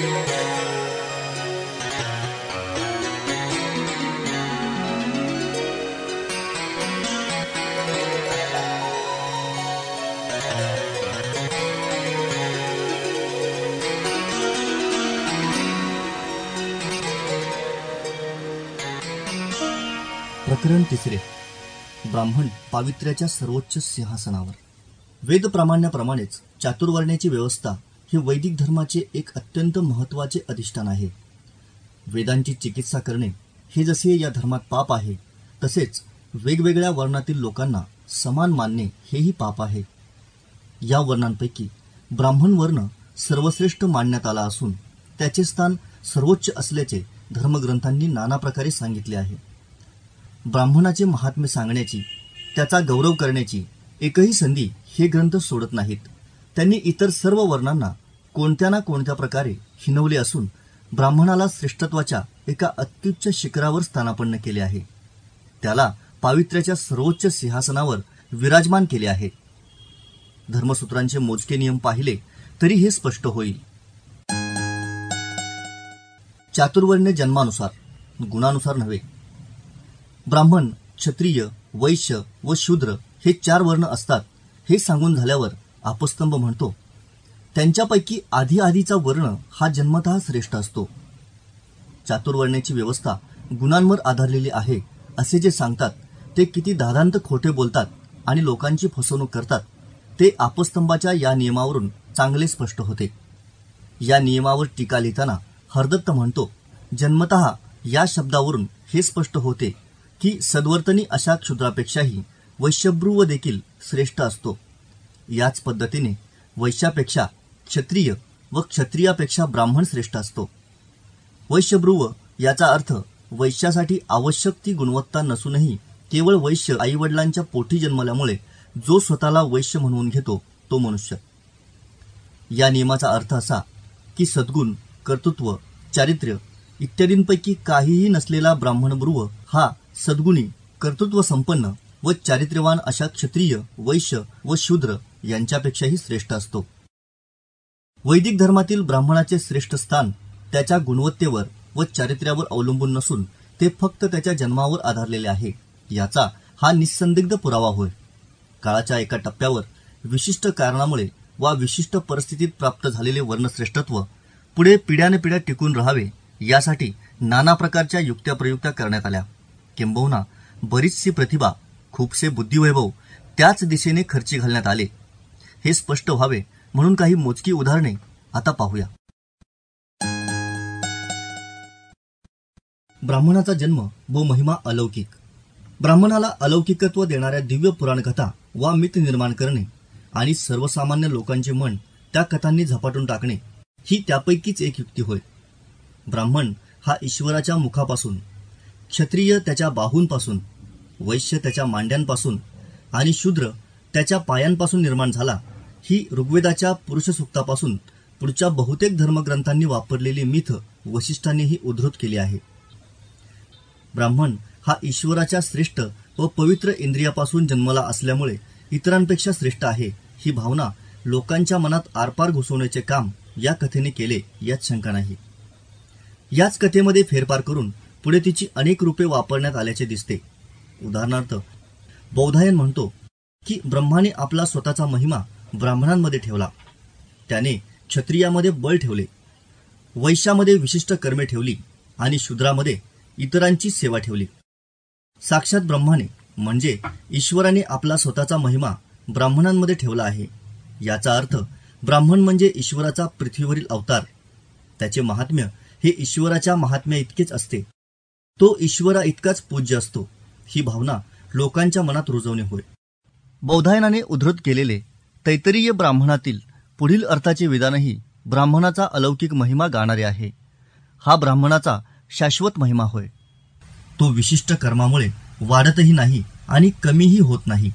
प्रकरण 3. ब्राह्मण पावित्र्याच्या सर्वोच्च सिंहासनावर. वेद प्रामाण्याप्रमाणेच चातुर्वर्ण्याची व्यवस्था हे वैदिक धर्माचे एक अत्यंत महत्त्वाचे अधिष्ठान आहे. वेदांची चिकित्सा करणे हे जसे या धर्मात पाप आहे, तसेच वेगवेगळ्या वर्णातील लोकांना समान मानणे हेही पाप आहे. या वर्णांपैकी ब्राह्मण वर्ण सर्वश्रेष्ठ मानण्यात आला असून त्याचे स्थान सर्वोच्च असल्याचे धर्मग्रंथांनी नाना प्रकारे सांगितले आहे. ब्राह्मणाचे महात्म्य सांगण्याची, त्याचा गौरव करण्याची एकही संधी हे ग्रंथ सोडत नाहीत. त्यांनी इतर सर्व वर्णांना कोणत्या ना कोणत्या प्रकारे हिणवले असून ब्राह्मणाला श्रेष्ठत्वाच्या एका अत्युच्च शिखरावर स्थानापन्न केले आहे. त्याला पावित्र्याच्या सर्वोच्च सिंहासनावर विराजमान केले आहे. धर्मसूत्रांचे मोजके नियम पाहिले तरी हे स्पष्ट होईल. चातुर्वर्ण्य जन्मानुसार, गुणानुसार नव्हे. ब्राह्मण, क्षत्रिय, वैश्य व शूद्र हे 4 वर्ण असतात हे सांगून झाल्यावर आपस्तंभ म्हणतो, त्यांच्यापैकी आधीचा वर्ण हा जन्मतः श्रेष्ठ असतो. चातुर्वर्ण्याची व्यवस्था गुणांवर आधारलेली आहे असे जे सांगतात ते किती दादांत खोटे बोलतात आणि लोकांची फसवणूक करतात ते आपस्तंभाच्या या नियमावरून चांगले स्पष्ट होते. या नियमावर टीका लिहिताना हरदत्त म्हणतो, जन्मतः या शब्दावरून हे स्पष्ट होते की सद्वर्तनी अशा क्षुद्रापेक्षाही वैश्यभ्रुव देखील श्रेष्ठ असतो. याच पद्धतीने वैश्यापेक्षा क्षत्रिय व क्षत्रियापेक्षा ब्राह्मण श्रेष्ठ असतो. वैश्यभ्रुव याचा अर्थ वैश्यासाठी आवश्यक ती गुणवत्ता नसूनही केवळ वैश्य आईवडिलांच्या पोटी जन्मल्यामुळे जो स्वतःला वैश्य म्हणवून घेतो तो मनुष्य. या नियमाचा अर्थ असा की सद्गुण, कर्तृत्व, चारित्र्य इत्यादींपैकी काहीही नसलेला ब्राह्मण ब्रुव हा सद्गुणी, कर्तृत्व संपन्न व चारित्र्यवान अशा क्षत्रिय, वैश्य व शूद्र यांच्यापेक्षाही श्रेष्ठ असतो. वैदिक धर्मातील ब्राह्मणाचे श्रेष्ठ स्थान त्याच्या गुणवत्तेवर व चारित्र्यावर अवलंबून नसून ते फक्त त्याच्या जन्मावर आधारलेले आहे. याचा हा निस्संदिग्ध पुरावा होय. काळाच्या एका टप्प्यावर विशिष्ट कारणामुळे वा विशिष्ट परिस्थितीत प्राप्त झालेले वर्णश्रेष्ठत्व पुढे पिढ्यानपिढ्या टिकून राहावे यासाठी नाना प्रकारच्या युक्त्या करण्यात आल्या. किंबहुना बरीचशी प्रतिभा, खूपसे बुद्धिवैभव त्याच दिशेने खर्ची घालण्यात आले. हे स्पष्ट व्हावे म्हणून काही मोजकी उदाहरणे आता पाहूया. ब्राह्मणाचा जन्म व महिमा अलौकिक. ब्राह्मणाला अलौकिकत्व देणाऱ्या दिव्य पुराणकथा वा मिथ निर्माण करणे आणि सर्वसामान्य लोकांचे मन त्या कथांनी झपाटून टाकणे ही त्यापैकीच एक युक्ती होय. ब्राह्मण हा ईश्वराच्या मुखापासून, क्षत्रिय त्याच्या बाहूंपासून, वैश्य त्याच्या मांड्यांपासून आणि शूद्र त्याच्या पायांपासून निर्माण झाला ही ऋग्वेदाच्या पुरुष सूक्तापासून पुढच्या बहुतेक धर्मग्रंथांनी वापरलेली मिथ वशिष्ठांनीही उद्धृत केली आहे. ब्राह्मण हा ईश्वराच्या श्रेष्ठ व पवित्र इंद्रियापासून जन्मला असल्यामुळे इतरांपेक्षा श्रेष्ठ आहे ही भावना लोकांच्या मनात आरपार घुसवण्याचे काम या कथेने केले यात शंका नाही. याच कथेमध्ये फेरफार करून पुढे तिची अनेक रूपे वापरण्यात आल्याचे दिसते. उदाहरणार्थ, बौधायन म्हणतो की ब्रह्माने आपला स्वतःचा महिमा ब्राह्मणांमध्ये ठेवला. त्याने क्षत्रियामध्ये बळ ठेवले, वैश्यामध्ये विशिष्ट कर्मे ठेवली आणि शूद्रामध्ये इतरांची सेवा ठेवली. साक्षात ब्रह्माने म्हणजे ईश्वराने आपला स्वतःचा महिमा ब्राह्मणांमध्ये ठेवला आहे. याचा अर्थ ब्राह्मण म्हणजे ईश्वराचा पृथ्वीवरील अवतार. त्याचे महात्म्य हे ईश्वराच्या महात्म्या इतकेच असते. तो ईश्वरा इतकाच पूज्य असतो ही भावना लोकांच्या मनात रुजवणे होय. बौधायनाने उद्धृत केलेले तैत्तिरीय ब्राह्मणातील पुढील अर्थाचे विधानही ब्राह्मणाचा अलौकिक महिमा गाणारे आहे. हा ब्राह्मणाचा शाश्वत महिमा होय. तो विशिष्ट कर्मामुळे वाढतही नाही आणि कमीही होत नाही.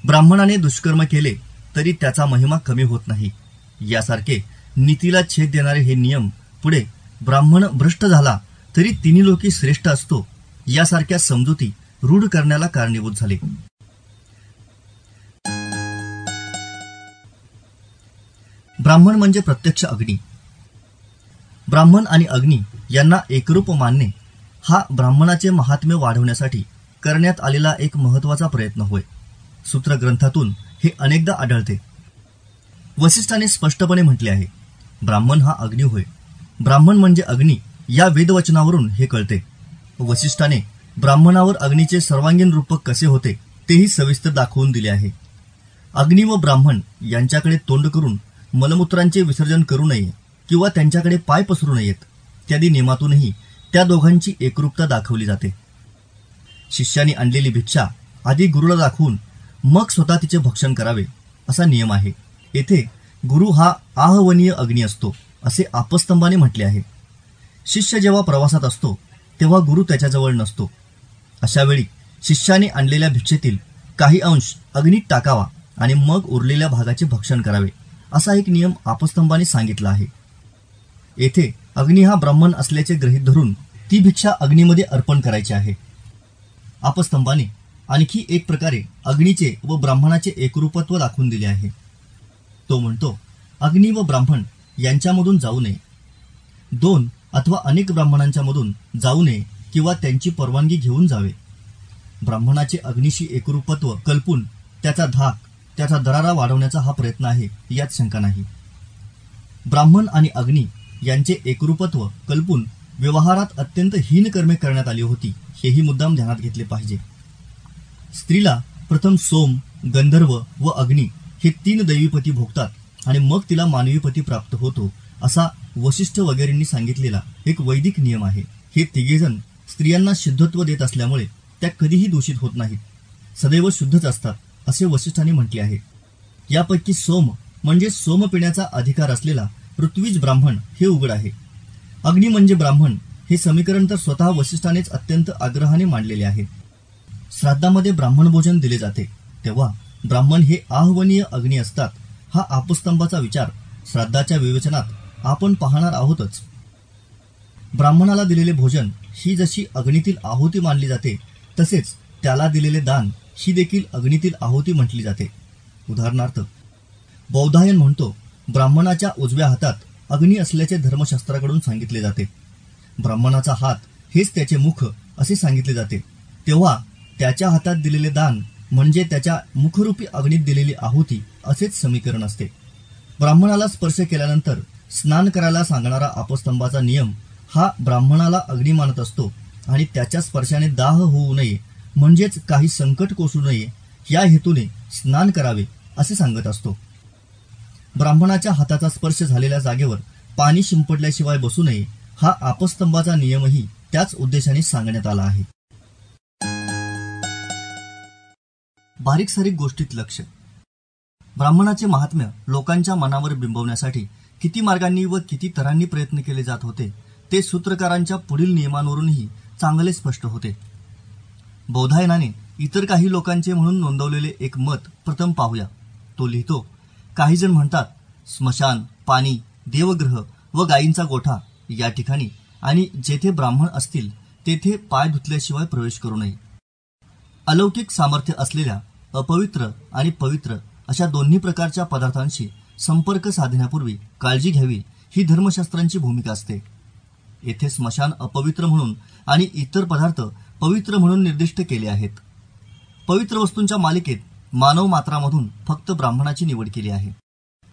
ब्राह्मणाने दुष्कर्म केले तरी त्याचा महिमा कमी होत नाही. यासारखे नीतीला छेद देणारे हे नियम पुढे ब्राह्मण भ्रष्ट झाला तरी तिन्ही लोकी श्रेष्ठ असतो यासारख्या समजुती रूढ करण्याला कारणीभूत झाले. ब्राह्मण म्हणजे प्रत्यक्ष अग्नी. ब्राह्मण आणि अग्नी यांना एकरूप मानणे हा ब्राह्मणाचे महात्म्य वाढवण्यासाठी करण्यात आलेला एक महत्वाचा प्रयत्न होय. सूत्रग्रंथातून हे अनेकदा आढळते. वसिष्ठाने स्पष्टपणे म्हटले आहे, ब्राह्मण हा अग्नी होय. ब्राह्मण म्हणजे अग्नी या वेदवचनावरून हे कळते. वसिष्ठाने ब्राह्मणावर अग्नीचे सर्वांगीण रूपक कसे होते तेही सविस्तर दाखवून दिले आहे. अग्नी व ब्राह्मण यांच्याकडे तोंड करून मलमूत्रांचे विसर्जन करू नये किंवा त्यांच्याकडे पाय पसरू नयेत इत्यादी नियमातूनही त्या दोघांची एकरूपता दाखवली जाते. शिष्याने आणलेली भिक्षा आधी गुरुला दाखवून मग स्वतः तिचे भक्षण करावे असा नियम आहे. येथे गुरु हा आहवनीय अग्नी असतो असे आपस्तंभाने म्हटले आहे. शिष्य जेव्हा प्रवासात असतो तेव्हा गुरु त्याच्याजवळ नसतो. अशा वेळी शिष्याने आणलेल्या भिक्षेतील काही अंश अग्नीत टाकावा आणि मग उरलेल्या भागाचे भक्षण करावे असा एक नियम आपस्तंभाने सांगितला आहे. येथे अग्नी हा ब्राह्मण असल्याचे गृहीत धरून ती भिक्षा अग्नीमध्ये अर्पण करायची आहे. आपस्तंभाने आणखी एक प्रकारे अग्नीचे व ब्राह्मणाचे एकरूपत्व दाखवून दिले आहे. तो म्हणतो, अग्नी व ब्राह्मण यांच्यामधून जाऊ नये. 2 अथवा अनेक ब्राह्मणांच्या मधून जाऊ नये किंवा त्यांची परवानगी घेऊन जावे. ब्राह्मणाचे अग्नीशी एकरूपत्व कल्पून त्याचा धाक, त्याचा दरारा वाढवण्याचा हा प्रयत्न आहे, यात शंका नाही. ब्राह्मण आणि अग्नी यांचे एकरूपत्व कल्पून व्यवहारात अत्यंत हीन कर्मे करण्यात आली होती, हेही मुद्दाम ध्यानात घेतले पाहिजे. स्त्रीला प्रथम सोम, गंधर्व व अग्नी हे 3 दैवीपती भोगतात आणि मग तिला मानवी पती प्राप्त होतो असा वसिष्ठ वगैरेंनी सांगितलेला एक वैदिक नियम आहे. हे तिघेजण स्त्रियांना शुद्धत्व देत असल्यामुळे त्या कधीही दूषित होत नाहीत, सदैव शुद्धच असतात असे वसिष्ठांनी म्हटले आहे. यापैकी सोम म्हणजे सोम पिण्याचा अधिकार असलेला ऋत्विज ब्राह्मण हे उघड आहे. अग्नी म्हणजे ब्राह्मण हे समीकरण तर स्वतः वसिष्ठानेच अत्यंत आग्रहाने मांडलेले आहे. श्राद्धामध्ये ब्राह्मण भोजन दिले जाते तेव्हा ब्राह्मण हे आहवनीय अग्नी असतात हा आपस्तंभाचा विचार श्राद्धाच्या विवेचनात आपण पाहणार आहोतच. ब्राह्मणाला दिलेले भोजन ही जशी अग्नीतील आहुती मानली जाते तसेच त्याला दिलेले दान ही देखील अग्नीतील आहुती म्हटली जाते. उदाहरणार्थ बौधायन म्हणतो, ब्राह्मणाच्या उजव्या हातात अग्नी असल्याचे धर्मशास्त्राकडून सांगितले जाते. ब्राह्मणाचा हात हेच त्याचे मुख असे सांगितले जाते. तेव्हा त्याच्या हातात दिलेले दान म्हणजे त्याच्या मुखरूपी अग्नीत दिलेली आहुती असेच समीकरण असते. ब्राह्मणाला स्पर्श केल्यानंतर स्नान करायला सांगणारा आपस्तंभाचा नियम हा ब्राह्मणाला अग्नी मानत असतो आणि त्याच्या स्पर्शाने दाह होऊ नये म्हणजेच काही संकट कोसळू नये या हेतूने स्नान करावे असे सांगत असतो. ब्राह्मणाच्या हाताचा स्पर्श झालेल्या जागेवर पाणी शिंपडल्याशिवाय बसू नये हा आपस्तंभाचा नियमही त्याच उद्देशाने सांगण्यात आला आहे. बारीक सारीक गोष्टीत लक्ष. ब्राह्मणाचे महात्म्य लोकांच्या मनावर बिंबवण्यासाठी किती मार्गांनी व किती तऱ्हांनी प्रयत्न केले जात होते ते सूत्रकारांच्या पुढील नियमांवरूनही चांगले स्पष्ट होते. बौधायनाने इतर काही लोकांचे म्हणून नोंदवलेले एक मत प्रथम पाहूया. तो लिहितो, काही जण म्हणतात स्मशान, पाणी, देवगृह व गायींचा गोठा या ठिकाणी आणि जेथे ब्राह्मण असतील तेथे पाय धुतल्याशिवाय प्रवेश करू नये. अलौकिक सामर्थ्य असलेल्या अपवित्र आणि पवित्र अशा दोन्ही प्रकारच्या पदार्थांशी संपर्क साधण्यापूर्वी काळजी घ्यावी ही धर्मशास्त्रांची भूमिका असते. येथे स्मशान अपवित्र म्हणून आणि इतर पदार्थ पवित्र म्हणून निर्दिष्ट केले आहेत. पवित्र वस्तूंच्या मालिकेत मानव मात्रामधून फक्त ब्राह्मणाची निवड केली आहे.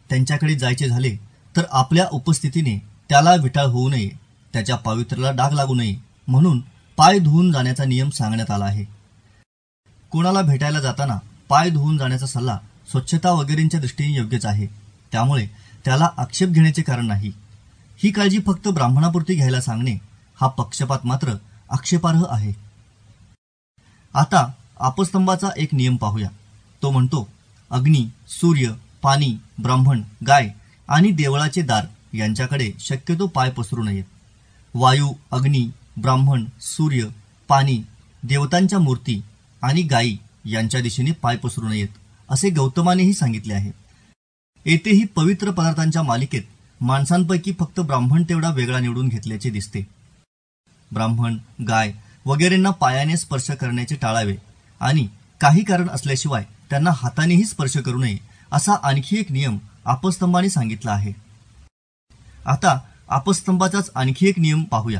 त्यांच्याकडे जायचे झाले तर आपल्या उपस्थितीने त्याला विटाळ होऊ नये, त्याच्या पावित्र्याला डाग लागू नये म्हणून पाय धुवून जाण्याचा नियम सांगण्यात आला आहे. कोणाला भेटायला जाताना पाय धुवून जाण्याचा सल्ला स्वच्छता वगैरेंच्या दृष्टीने योग्यच आहे, त्यामुळे त्याला आक्षेप घेण्याचे कारण नाही. ही काळजी फक्त ब्राह्मणापुरती घ्यायला सांगणे हा पक्षपात मात्र आक्षेपार्ह आहे. आता आपस्तंभाचा एक नियम पाहूया. तो म्हणतो, अग्नी, सूर्य, पाणी, ब्राह्मण, गाय आणि देवळाचे दार यांच्याकडे शक्यतो पाय पसरू नयेत. वायू, अग्नी, ब्राह्मण, सूर्य, पाणी, देवतांच्या मूर्ती आणि गायी यांच्या दिशेने पाय पसरू नयेत असे गौतमानेही सांगितले आहे. येथेही पवित्र पदार्थांच्या मालिकेत माणसांपैकी फक्त ब्राह्मण तेवढा वेगळा निवडून घेतल्याचे दिसते. ब्राह्मण, गाय वगैरेंना पायाने स्पर्श करण्याचे टाळावे आणि काही कारण असल्याशिवाय त्यांना हातानेही स्पर्श करू नये असा आणखी एक नियम आपस्तंभाने सांगितला आहे. आता आपस्तंभाचाच आणखी एक नियम पाहूया.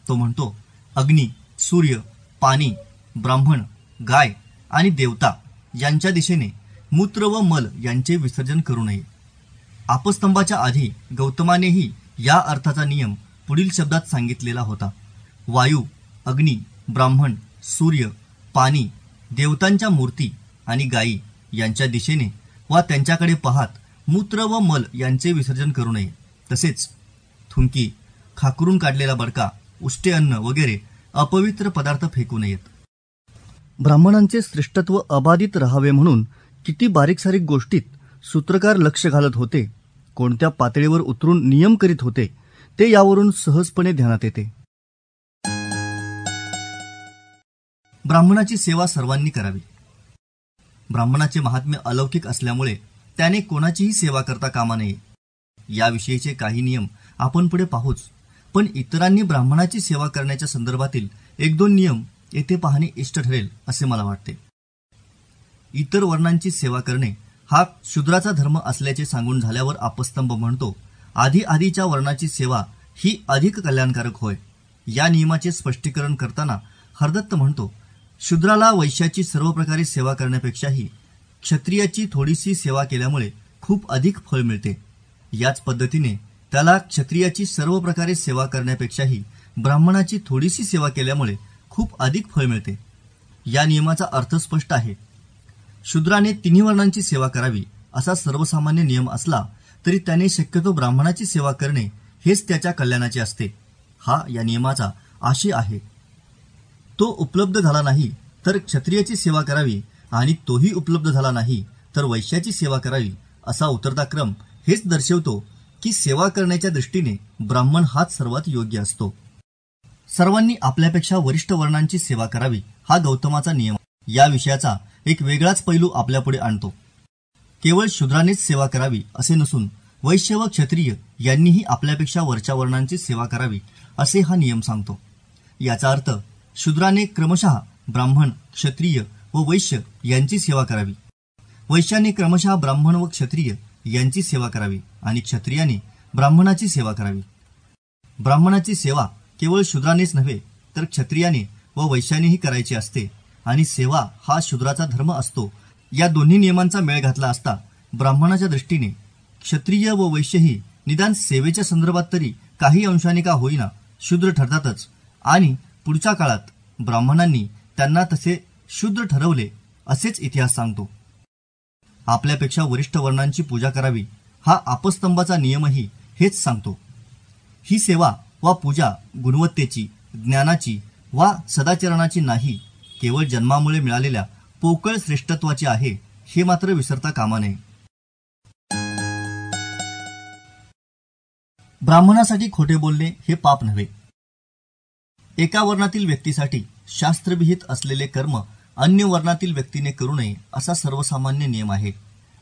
तो म्हणतो, अग्नी, सूर्य, पाणी, ब्राह्मण, गाय आणि देवता यांच्या दिशेने मूत्र व मल यांचे विसर्जन करू नये. आपस्तंभाच्या आधी गौतमानेही या अर्थाचा नियम पुढील शब्दात सांगितलेला होता. वायू, अग्नी, ब्राह्मण, सूर्य, पाणी, देवतांच्या मूर्ती आणि गायी यांच्या दिशेने वा त्यांच्याकडे पाहत मूत्र व मल यांचे विसर्जन करू नये. तसेच थुंकी, खाकरून काढलेला बडका, उष्टे अन्न वगैरे अपवित्र पदार्थ फेकू नयेत. ब्राह्मणांचे श्रेष्ठत्व अबाधित राहावे म्हणून किती बारीक सारीक गोष्टीत सूत्रकार लक्ष घालत होते, कोणत्या पातळीवर उतरून नियम करीत होते, ते यावरून सहजपणे ध्यानात येते. ब्राह्मणाची सेवा सर्वांनी करावी. ब्राह्मणाचे महात्म्य अलौकिक असल्यामुळे त्याने कोणाचीही सेवा करता कामा नये. याविषयीचे काही नियम आपण पुढे पाहूच, पण इतरांनी ब्राह्मणाची सेवा करण्याच्या संदर्भातील 1-2 नियम येथे पाहणे इष्ट ठरेल असे मला वाटते. इतर वर्णांची सेवा करणे हा शूद्राचा धर्म असल्याचे सांगून झाल्यावर आपस्तंभ म्हणतो, आधीच्या वर्णाची सेवा ही अधिक कल्याणकारक होय. या नियमाचे स्पष्टीकरण करताना हरदत्त म्हणतो, शूद्राला वैश्याची सर्व प्रकारे सेवा करण्यापेक्षाही क्षत्रियाची थोडीशी सेवा केल्यामुळे खूप अधिक फळ मिळते. याच पद्धतीने त्याला क्षत्रियाची सर्व प्रकारे सेवा करण्यापेक्षाही ब्राह्मणाची थोडीशी सेवा केल्यामुळे खूप अधिक फळ मिळते. या नियमाचा अर्थ स्पष्ट आहे. शूद्राने 3 वर्णांची सेवा करावी असा सर्वसामान्य नियम असला तरी त्याने शक्यतो ब्राह्मणाची सेवा करणे हेच त्याच्या कल्याणाचे असते. हा या नियमाचा आशय आहे. तो उपलब्ध झाला नाही तर क्षत्रियाची सेवा करावी आणि तोही उपलब्ध झाला नाही तर वैश्याची सेवा करावी असा उतरता क्रम हेच दर्शवतो की सेवा करण्याच्या दृष्टीने ब्राह्मण हाच सर्वात योग्य असतो. सर्वांनी आपल्यापेक्षा वरिष्ठ वर्णांची सेवा करावी हा गौतमाचा नियम या विषयाचा एक वेगळाच पैलू आपल्यापुढे आणतो. केवळ शूद्रानेच सेवा करावी असे नसून वैश्य व क्षत्रिय यांनीही आपल्यापेक्षा वरच्या वर्णांची सेवा करावी असे हा नियम सांगतो. याचा अर्थ शूद्राने क्रमशः ब्राह्मण, क्षत्रिय व वैश्य यांची सेवा करावी, वैश्याने क्रमशः ब्राह्मण व क्षत्रिय यांची सेवा करावी आणि क्षत्रियाने ब्राह्मणाची सेवा करावी. ब्राह्मणाची सेवा केवळ शूद्रानेच नव्हे तर क्षत्रियाने व वैश्यानेही करायची असते आणि सेवा हा शूद्राचा धर्म असतो. या दोन्ही नियमांचा मेळ घातला असता ब्राह्मणाच्या दृष्टीने क्षत्रिय व वैश्यही निदान सेवेच्या संदर्भात तरी काही अंशाने का होईना शूद्र ठरतातच आणि पुढच्या काळात ब्राह्मणांनी त्यांना तसे शूद्र ठरवले असेच इतिहास सांगतो. आपल्यापेक्षा वरिष्ठ वर्णांची पूजा करावी हा आपस्तंभाचा नियमही हेच सांगतो. ही सेवा वा पूजा गुणवत्तेची, ज्ञानाची वा सदाचरणाची नाही, केवळ जन्मामुळे मिळालेल्या पोकळ श्रेष्ठत्वाची आहे हे मात्र विसरता कामा नये. ब्राह्मणासाठी खोटे बोलणे हे पाप नव्हे. एका वर्णातील व्यक्तीसाठी शास्त्रविहित असलेले कर्म अन्य वर्णातील व्यक्तीने करू नये असा सर्वसामान्य नियम आहे.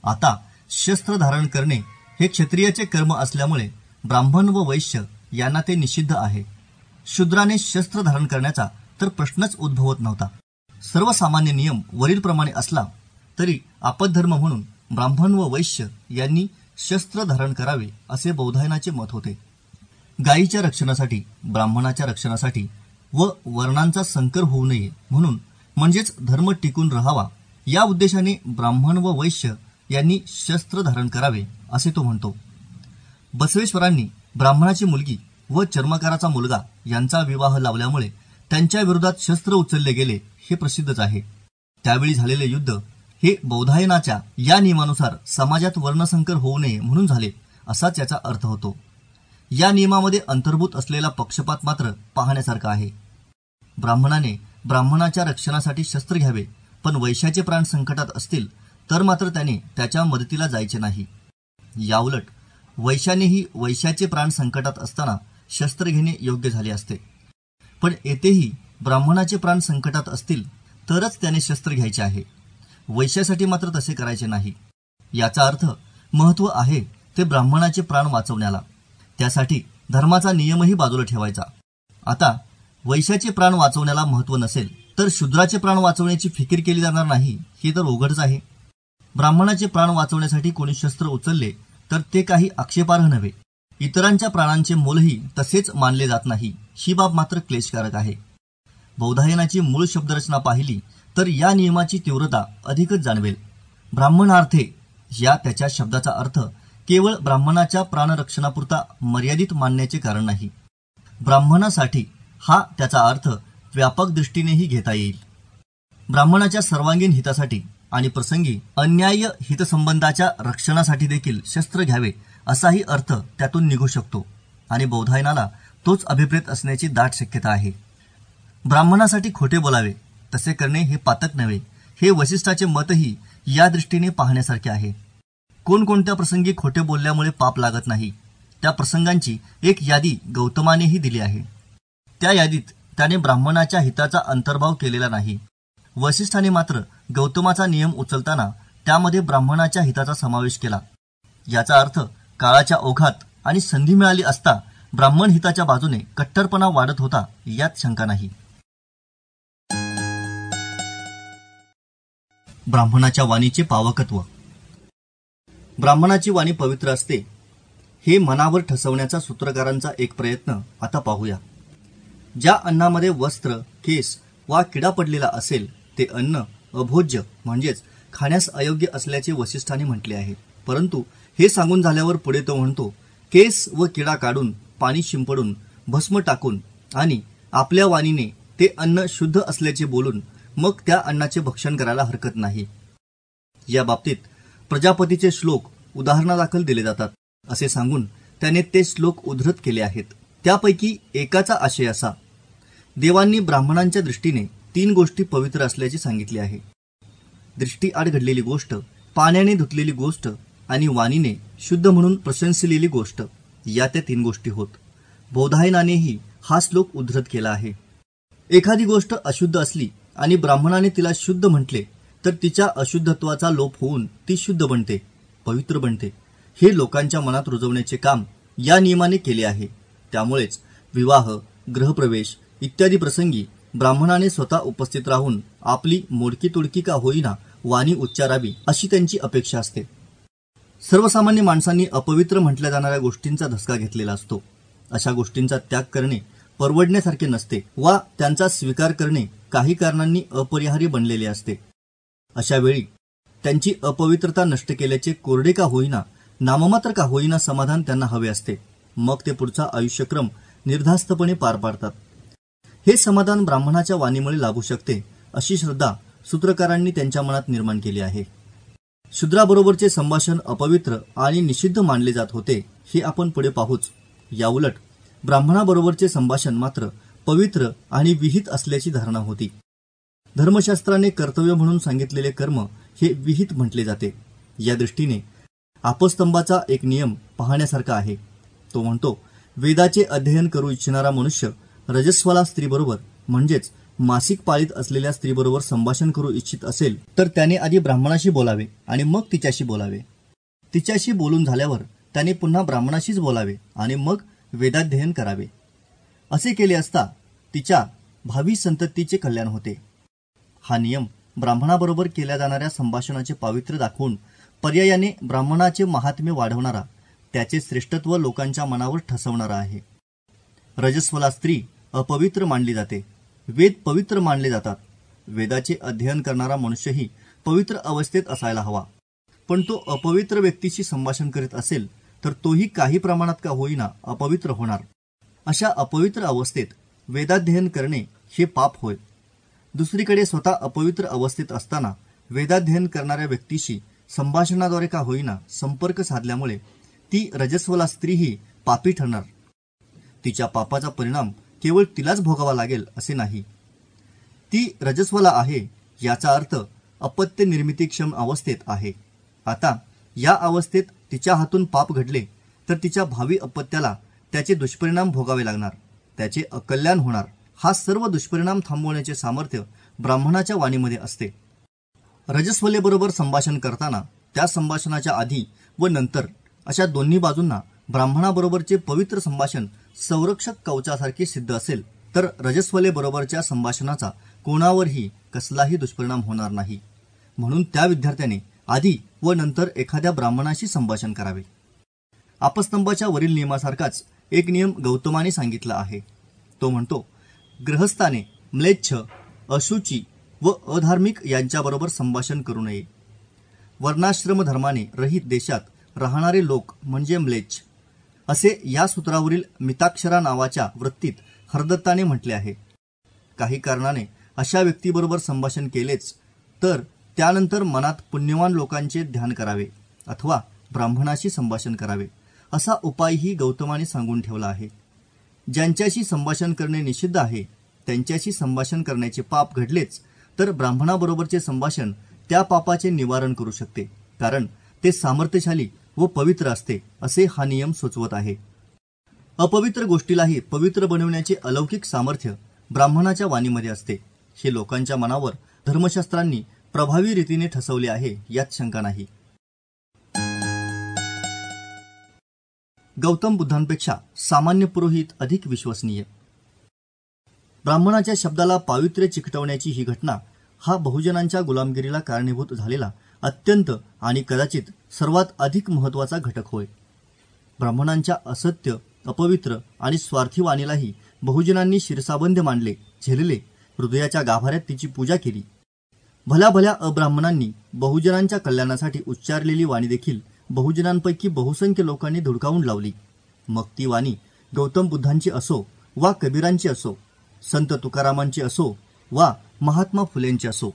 आता शस्त्र धारण करणे हे क्षत्रियाचे कर्म असल्यामुळे ब्राह्मण व वैश्य यांना ते निषिद्ध आहे. शूद्राने शस्त्र धारण करण्याचा तर प्रश्नच उद्भवत नव्हता. सर्वसामान्य नियम वरीलप्रमाणे असला तरी आपद्धर्म म्हणून ब्राह्मण व वैश्य यांनी शस्त्र धारण करावे असे बौधायनाचे मत होते. गायीच्या रक्षणासाठी, ब्राह्मणाच्या रक्षणासाठी व वर्णांचा संकर होऊ नये म्हणून, म्हणजेच धर्म टिकून राहावा या उद्देशाने ब्राह्मण व वैश्य यांनी शस्त्र धारण करावे असे तो म्हणतो. बसवेश्वरांनी ब्राह्मणाची मुलगी व चर्मकाराचा मुलगा यांचा विवाह लावल्यामुळे त्यांच्या विरोधात शस्त्र उचलले गेले हे प्रसिद्धच आहे. त्यावेळी झालेले युद्ध हे बौधायनाच्या या नियमानुसार समाजात वर्णसंकर होऊ नये म्हणून झाले असाच याचा अर्थ होतो. या नियमामध्ये अंतर्भूत असलेला पक्षपात मात्र पाहण्यासारखा आहे. ब्राह्मणाने ब्राह्मणाच्या रक्षणासाठी शस्त्र घ्यावे, पण वैश्याचे प्राण संकटात असतील तर मात्र त्याने त्याच्या मदतीला जायचे नाही. याउलट वैश्यानेही वैश्याचे प्राण संकटात असताना शस्त्र घेणे योग्य झाले असते. पण येथेही ब्राह्मणाचे प्राण संकटात असतील तरच त्याने शस्त्र घ्यायचे आहे, वैश्यासाठी मात्र तसे करायचे नाही. याचा अर्थ महत्त्व आहे ते ब्राह्मणाचे प्राण वाचवण्याला, त्यासाठी धर्माचा नियमही बाजूला ठेवायचा. आता वैश्याचे प्राण वाचवण्याला महत्त्व नसेल तर शूद्राचे प्राण वाचवण्याची फिकीर केली जाणार नाही हे तर उघडच आहे. ब्राह्मणाचे प्राण वाचवण्यासाठी कोणी शस्त्र उचलले तर ते काही आक्षेपार्ह नव्हे. इतरांच्या प्राणांचे मोलही तसेच मानले जात नाही, ही बाब मात्र क्लेशकारक आहे. बौधायनाची मूळ शब्दरचना पाहिली तर या नियमाची तीव्रता अधिकच जाणवेल. ब्राह्मणार्थे या त्याच्या शब्दाचा अर्थ केवळ ब्राह्मणाच्या प्राणरक्षणापुरता मर्यादित मानण्याचे कारण नाही. ब्राह्मणासाठी हा त्याचा अर्थ व्यापक दृष्टीनेही घेता येईल. ब्राह्मणाच्या सर्वांगीण हितासाठी आणि प्रसंगी अन्याय्य हितसंबंधाच्या रक्षणासाठी देखील शस्त्र घ्यावे असाही अर्थ त्यातून निघू शकतो आणि बौधायनाला तोच अभिप्रेत असण्याची दाट शक्यता आहे. ब्राह्मणासाठी खोटे बोलावे तसे करणे हे पातक नव्हे, हे वसिष्ठाचे मतही या दृष्टीने पाहण्यासारखे आहे. कोणकोणत्या प्रसंगी खोटे बोलल्यामुळे पाप लागत नाही त्या प्रसंगांची एक यादी गौतमानेही दिली आहे. त्या यादीत त्याने ब्राह्मणाच्या हिताचा अंतर्भाव केलेला नाही. वसिष्ठाने मात्र गौतमाचा नियम उचलताना त्यामध्ये ब्राह्मणाच्या हिताचा समावेश केला. याचा अर्थ काळाच्या ओघात आणि संधी मिळाली असता ब्राह्मण हिताच्या बाजूने कट्टरपणा वाढत होता यात शंका नाही. ब्राह्मणाच्या वाणीचे पावकत्व. ब्राह्मणाची वाणी पवित्र असते हे मनावर ठसवण्याचा सूत्रकारांचा एक प्रयत्न आता पाहूया. ज्या अन्नामध्ये वस्त्र, केस वा किडा पडलेला असेल ते अन्न अभोज्य म्हणजेच खाण्यास अयोग्य असल्याचे वसिष्ठाने म्हटले आहे. परंतु हे सांगून झाल्यावर पुढे तो म्हणतो, केस व किडा काढून पाणी शिंपडून भस्म टाकून आणि आपल्या वाणीने ते अन्न शुद्ध असल्याचे बोलून मग त्या अन्नाचे भक्षण करायला हरकत नाही. या बाबतीत प्रजापतीचे श्लोक उदाहरणादाखल दिले जातात असे सांगून त्याने ते श्लोक उद्धृत केले आहेत. त्यापैकी एकाचा आशय असा: देवांनी ब्राह्मणांच्या दृष्टीने 3 गोष्टी पवित्र असल्याचे सांगितले आहे. दृष्टीआड घडलेली गोष्ट, पाण्याने धुतलेली गोष्ट आणि वाणीने शुद्ध म्हणून प्रशंसिलेली गोष्ट, या त्या 3 गोष्टी होत. बौधायनानेही हा श्लोक उद्धृत केला आहे. एखादी गोष्ट अशुद्ध असली आणि ब्राह्मणाने तिला शुद्ध म्हटले तर तिच्या अशुद्धत्वाचा लोप होऊन ती शुद्ध बनते, पवित्र बनते. हे लोकांच्या मनात रुजवण्याचे काम या नियमाने केले आहे. त्यामुळेच विवाह, गृहप्रवेश इत्यादी प्रसंगी ब्राह्मणाने स्वतः उपस्थित राहून आपली मोडकी तुडकी का होईना वाणी उच्चारावी अशी त्यांची अपेक्षा असते. सर्वसामान्य माणसांनी अपवित्र म्हटल्या जाणाऱ्या गोष्टींचा धसका घेतलेला असतो. अशा गोष्टींचा त्याग करणे परवडण्यासारखे नसते वा त्यांचा स्वीकार करणे काही कारणांनी अपरिहार्य बनलेले असते. अशा वेळी त्यांची अपवित्रता नष्ट केल्याचे कोरडे का होईना, नाममात्र का होईना समाधान त्यांना हवे असते. मग ते पुढचा आयुष्यक्रम निर्धास्तपणे पार पाडतात. हे समाधान ब्राह्मणाच्या वाणीमुळे लाभू शकते अशी श्रद्धा सूत्रकारांनी त्यांच्या मनात निर्माण केली आहे. शूद्राबरोबरचे संभाषण अपवित्र आणि निषिद्ध मानले जात होते हे आपण पुढे पाहूच. याउलट ब्राह्मणाबरोबरचे संभाषण मात्र पवित्र आणि विहित असल्याची धारणा होती. धर्मशास्त्राने कर्तव्य म्हणून सांगितलेले कर्म हे विहित म्हटले जाते. या दृष्टीने आपस्तंभाचा एक नियम पाहण्यासारखा आहे. तो म्हणतो, वेदाचे अध्ययन करू इच्छिणारा मनुष्य रजस्वला स्त्रीबरोबर म्हणजेच मासिक पाळीत असलेल्या स्त्रीबरोबर संभाषण करू इच्छित असेल तर त्याने आधी ब्राह्मणाशी बोलावे आणि मग तिच्याशी बोलावे. तिच्याशी बोलून झाल्यावर त्याने पुन्हा ब्राह्मणाशीच बोलावे आणि मग वेदाध्ययन करावे. असे केले असता तिच्या भावी संततीचे कल्याण होते. हा नियम ब्राह्मणाबरोबर केल्या जाणाऱ्या संभाषणाचे पावित्र्य दाखवून पर्यायाने ब्राह्मणाचे महात्म्य वाढवणारा, त्याचे श्रेष्ठत्व लोकांच्या मनावर ठसवणारा आहे. रजस्वला स्त्री अपवित्र मानली जाते. वेद पवित्र मानले जातात. वेदाचे अध्ययन करणारा मनुष्यही पवित्र अवस्थेत असायला हवा. पण तो अपवित्र व्यक्तीशी संभाषण करीत असेल तर तोही काही प्रमाणात का होईना अपवित्र होणार. अशा अपवित्र अवस्थेत वेदाध्ययन करणे हे पाप होय. दुसरीकडे स्वतः अपवित्र अवस्थेत असताना वेदाध्ययन करणाऱ्या व्यक्तीशी संभाषणाद्वारे का होईना संपर्क साधल्यामुळे ती रजस्वला स्त्रीही पापी ठरणार. तिच्या पापाचा परिणाम केवळ तिलाच भोगावा लागेल असे नाही. ती रजस्वला आहे याचा अर्थ अपत्य निर्मितीक्षम अवस्थेत आहे. आता या अवस्थेत तिच्या हातून पाप घडले तर तिच्या भावी अपत्याला त्याचे दुष्परिणाम भोगावे लागणार, त्याचे अकल्याण होणार. हा सर्व दुष्परिणाम थांबवण्याचे सामर्थ्य ब्राह्मणाच्या वाणीमध्ये असते. रजस्वलेबरोबर संभाषण करताना त्या संभाषणाच्या आधी व नंतर अशा दोन्ही बाजूंना ब्राह्मणाबरोबरचे पवित्र संभाषण संरक्षक कवचासारखे सिद्ध असेल तर रजस्वलेबरोबरच्या संभाषणाचा कोणावरही कसलाही दुष्परिणाम होणार नाही. म्हणून त्या विद्यार्थ्याने आधी व नंतर एखाद्या ब्राह्मणाशी संभाषण करावे. आपस्तंभाच्या वरील नियमासारखाच एक नियम गौतमाने सांगितला आहे. तो म्हणतो, ग्रहस्थाने म्लेच्छ, अशुची व अधार्मिक यांच्याबरोबर संभाषण करू नये. वर्णाश्रम धर्माने रहित देशात राहणारे लोक म्हणजे म्लेच्छ असे या सूत्रावरील मिताक्षरा नावाच्या वृत्तीत हरदत्ताने म्हटले आहे. काही कारणाने अशा व्यक्तीबरोबर संभाषण केलेच तर त्यानंतर मनात पुण्यवान लोकांचे ध्यान करावे अथवा ब्राह्मणाशी संभाषण करावे असा उपायही गौतमाने सांगून ठेवला आहे. ज्यांच्याशी संभाषण करणे निषिद्ध आहे त्यांच्याशी संभाषण करण्याचे पाप घडलेच तर ब्राह्मणाबरोबरचे संभाषण त्या पापाचे निवारण करू शकते, कारण ते सामर्थ्यशाली व पवित्र असते असे हा नियम सुचवत आहे. अपवित्र गोष्टीलाही पवित्र बनवण्याचे अलौकिक सामर्थ्य ब्राह्मणाच्या वाणीमध्ये असते. हे लोकांच्या मनावर धर्मशास्त्रांनी प्रभावी रीतीने ठसवले आहे यात शंका नाही. गौतम बुद्धांपेक्षा सामान्य पुरोहित अधिक विश्वसनीय. ब्राह्मणाच्या शब्दाला पावित्र्य चिकटवण्याची ही घटना हा बहुजनांच्या गुलामगिरीला कारणीभूत झालेला अत्यंत आणि कदाचित सर्वात अधिक महत्त्वाचा घटक होय. ब्राह्मणांच्या असत्य, अपवित्र आणि स्वार्थी वाणीलाही बहुजनांनी शिरसाबंद मानले, झेलले, हृदयाच्या गाभाऱ्यात तिची पूजा केली. भल्या भल्या अब्राह्मणांनी बहुजनांच्या कल्याणासाठी उच्चारलेली वाणी देखील बहुजनांपैकी बहुसंख्य लोकांनी धुडकावून लावली. मग ती वाणी गौतम बुद्धांची असो वा कबीरांची असो, संत तुकारामांची असो वा महात्मा फुलेंची असो,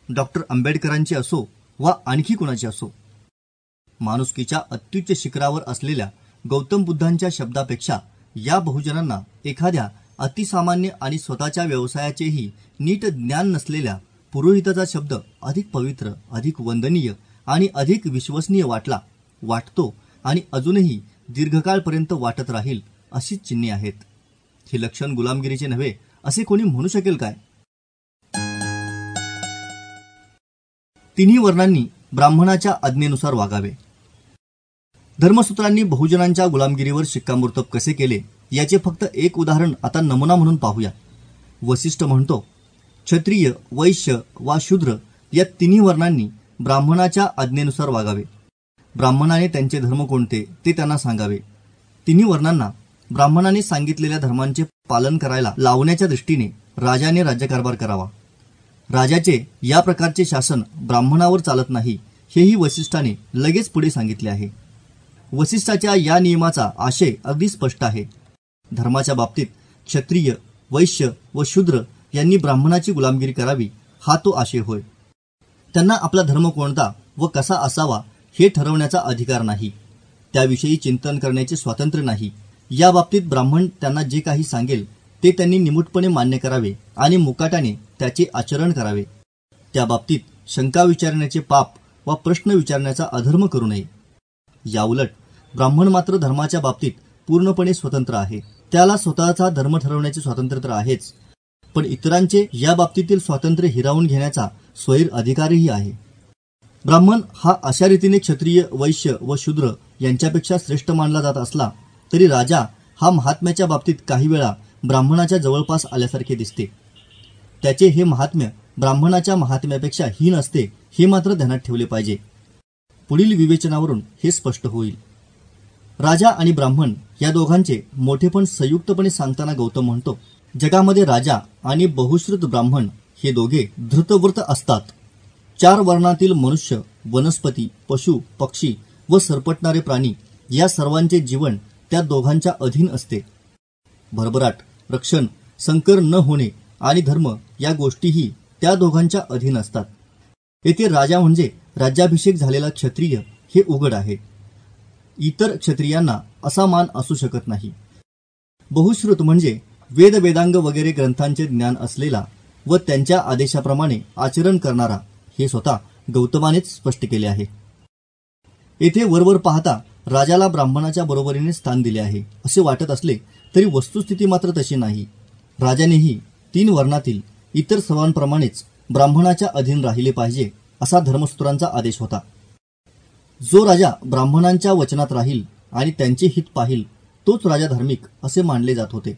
डॉक्टर आंबेडकरांची असो वा आणखी कुणाची असो. माणुसकीच्या अत्युच्च शिखरावर असलेल्या गौतम बुद्धांच्या शब्दापेक्षा या बहुजनांना एखाद्या अतिसामान्य आणि स्वतःच्या व्यवसायाचेही नीट ज्ञान नसलेल्या पुरोहिताचा शब्द अधिक पवित्र, अधिक वंदनीय आणि अधिक विश्वसनीय वाटतो आणि अजूनही दीर्घकाळपर्यंत वाटत राहील अशीच चिन्हे आहेत. हे लक्षण गुलामगिरीचे नव्हे असे कोणी म्हणू शकेल काय? तिन्ही वर्णांनी ब्राह्मणाच्या आज्ञेनुसार वागावे. धर्मसूत्रांनी बहुजनांच्या गुलामगिरीवर शिक्कामोर्तब कसे केले याचे फक्त एक उदाहरण आता नमुना म्हणून पाहूया. वसिष्ठ म्हणतो, क्षत्रिय, वैश्य वा शूद्र या तिन्ही वर्णांनी ब्राह्मणाच्या आज्ञेनुसार वागावे. ब्राह्मणाने त्यांचे धर्म कोणते ते त्यांना सांगावे. तिन्ही वर्णांना ब्राह्मणाने सांगितलेल्या धर्मांचे पालन करायला लावण्याच्या दृष्टीने राजाने राज्यकारभार करावा. राजाचे या प्रकारचे शासन ब्राह्मणावर चालत नाही हेही वसिष्ठाने लगेच पुढे सांगितले आहे. वसिष्ठाच्या या नियमाचा आशय अगदी स्पष्ट आहे. धर्माच्या बाबतीत क्षत्रिय, वैश्य व शूद्र यांनी ब्राह्मणाची गुलामगिरी करावी हा तो आशय होय. त्यांना आपला धर्म कोणता व कसा असावा हे ठरवण्याचा अधिकार नाही. त्याविषयी चिंतन करण्याचे स्वातंत्र्य नाही. या बाबतीत ब्राह्मण त्यांना जे काही सांगेल ते त्यांनी निमूटपणे मान्य करावे आणि मुकाट्याने त्याचे आचरण करावे. त्या बाबतीत शंका विचारण्याचे पाप वा प्रश्न विचारण्याचा अधर्म करू नये. याउलट ब्राह्मण मात्र धर्माच्या बाबतीत पूर्णपणे स्वतंत्र आहे. त्याला स्वतःचा धर्म ठरवण्याचे स्वातंत्र्य तर आहेच, पण इतरांचे या बाबतीतील स्वातंत्र्य हिरावून घेण्याचा स्वैर अधिकारही आहे. ब्राह्मण हा अशा रीतीने क्षत्रिय, वैश्य व शूद्र यांच्यापेक्षा श्रेष्ठ मानला जात असला तरी राजा हा महात्म्याच्या बाबतीत काही वेळा ब्राह्मणाच्या जवळपास आल्यासारखे दिसते. त्याचे हे महात्म्य ब्राह्मणाच्या महात्म्यापेक्षा हीन असते हे मात्र ध्यानात ठेवले पाहिजे. पुढील विवेचनावरून हे स्पष्ट होईल. राजा आणि ब्राह्मण या दोघांचे मोठेपण संयुक्तपणे सांगताना गौतम म्हणतो, जगामध्ये राजा आणि बहुश्रुत ब्राह्मण हे दोघे धृतव्रत असतात. 4 वर्णातील मनुष्य, वनस्पती, पशु, पक्षी व सरपटणारे प्राणी या सर्वांचे जीवन त्या दोघांच्या अधीन असते. भरभराट, रक्षण, संकर न होणे आणि धर्म या गोष्टीही त्या दोघांच्या अधीन असतात. येथे राजा म्हणजे राज्याभिषेक झालेला क्षत्रिय हे उघड आहे. इतर क्षत्रियांना असा मान असू शकत नाही. बहुश्रुत म्हणजे वेद, वेदांग वगैरे ग्रंथांचे ज्ञान असलेला व त्यांच्या आदेशाप्रमाणे आचरण करणारा हे स्वतः गौतमानेच स्पष्ट केले आहे. येथे वरवर पाहता राजाला ब्राह्मणाच्या बरोबरीने स्थान दिले आहे असे वाटत असले तरी वस्तुस्थिती मात्र तशी नाही. राजानेही 3 वर्णातील इतर सर्वांप्रमाणेच ब्राह्मणाच्या अधीन राहिले पाहिजे असा धर्मसूत्रांचा आदेश होता. जो राजा ब्राह्मणांच्या वचनात राहील आणि त्यांचे हित पाहिल तोच राजा धार्मिक असे मानले जात होते.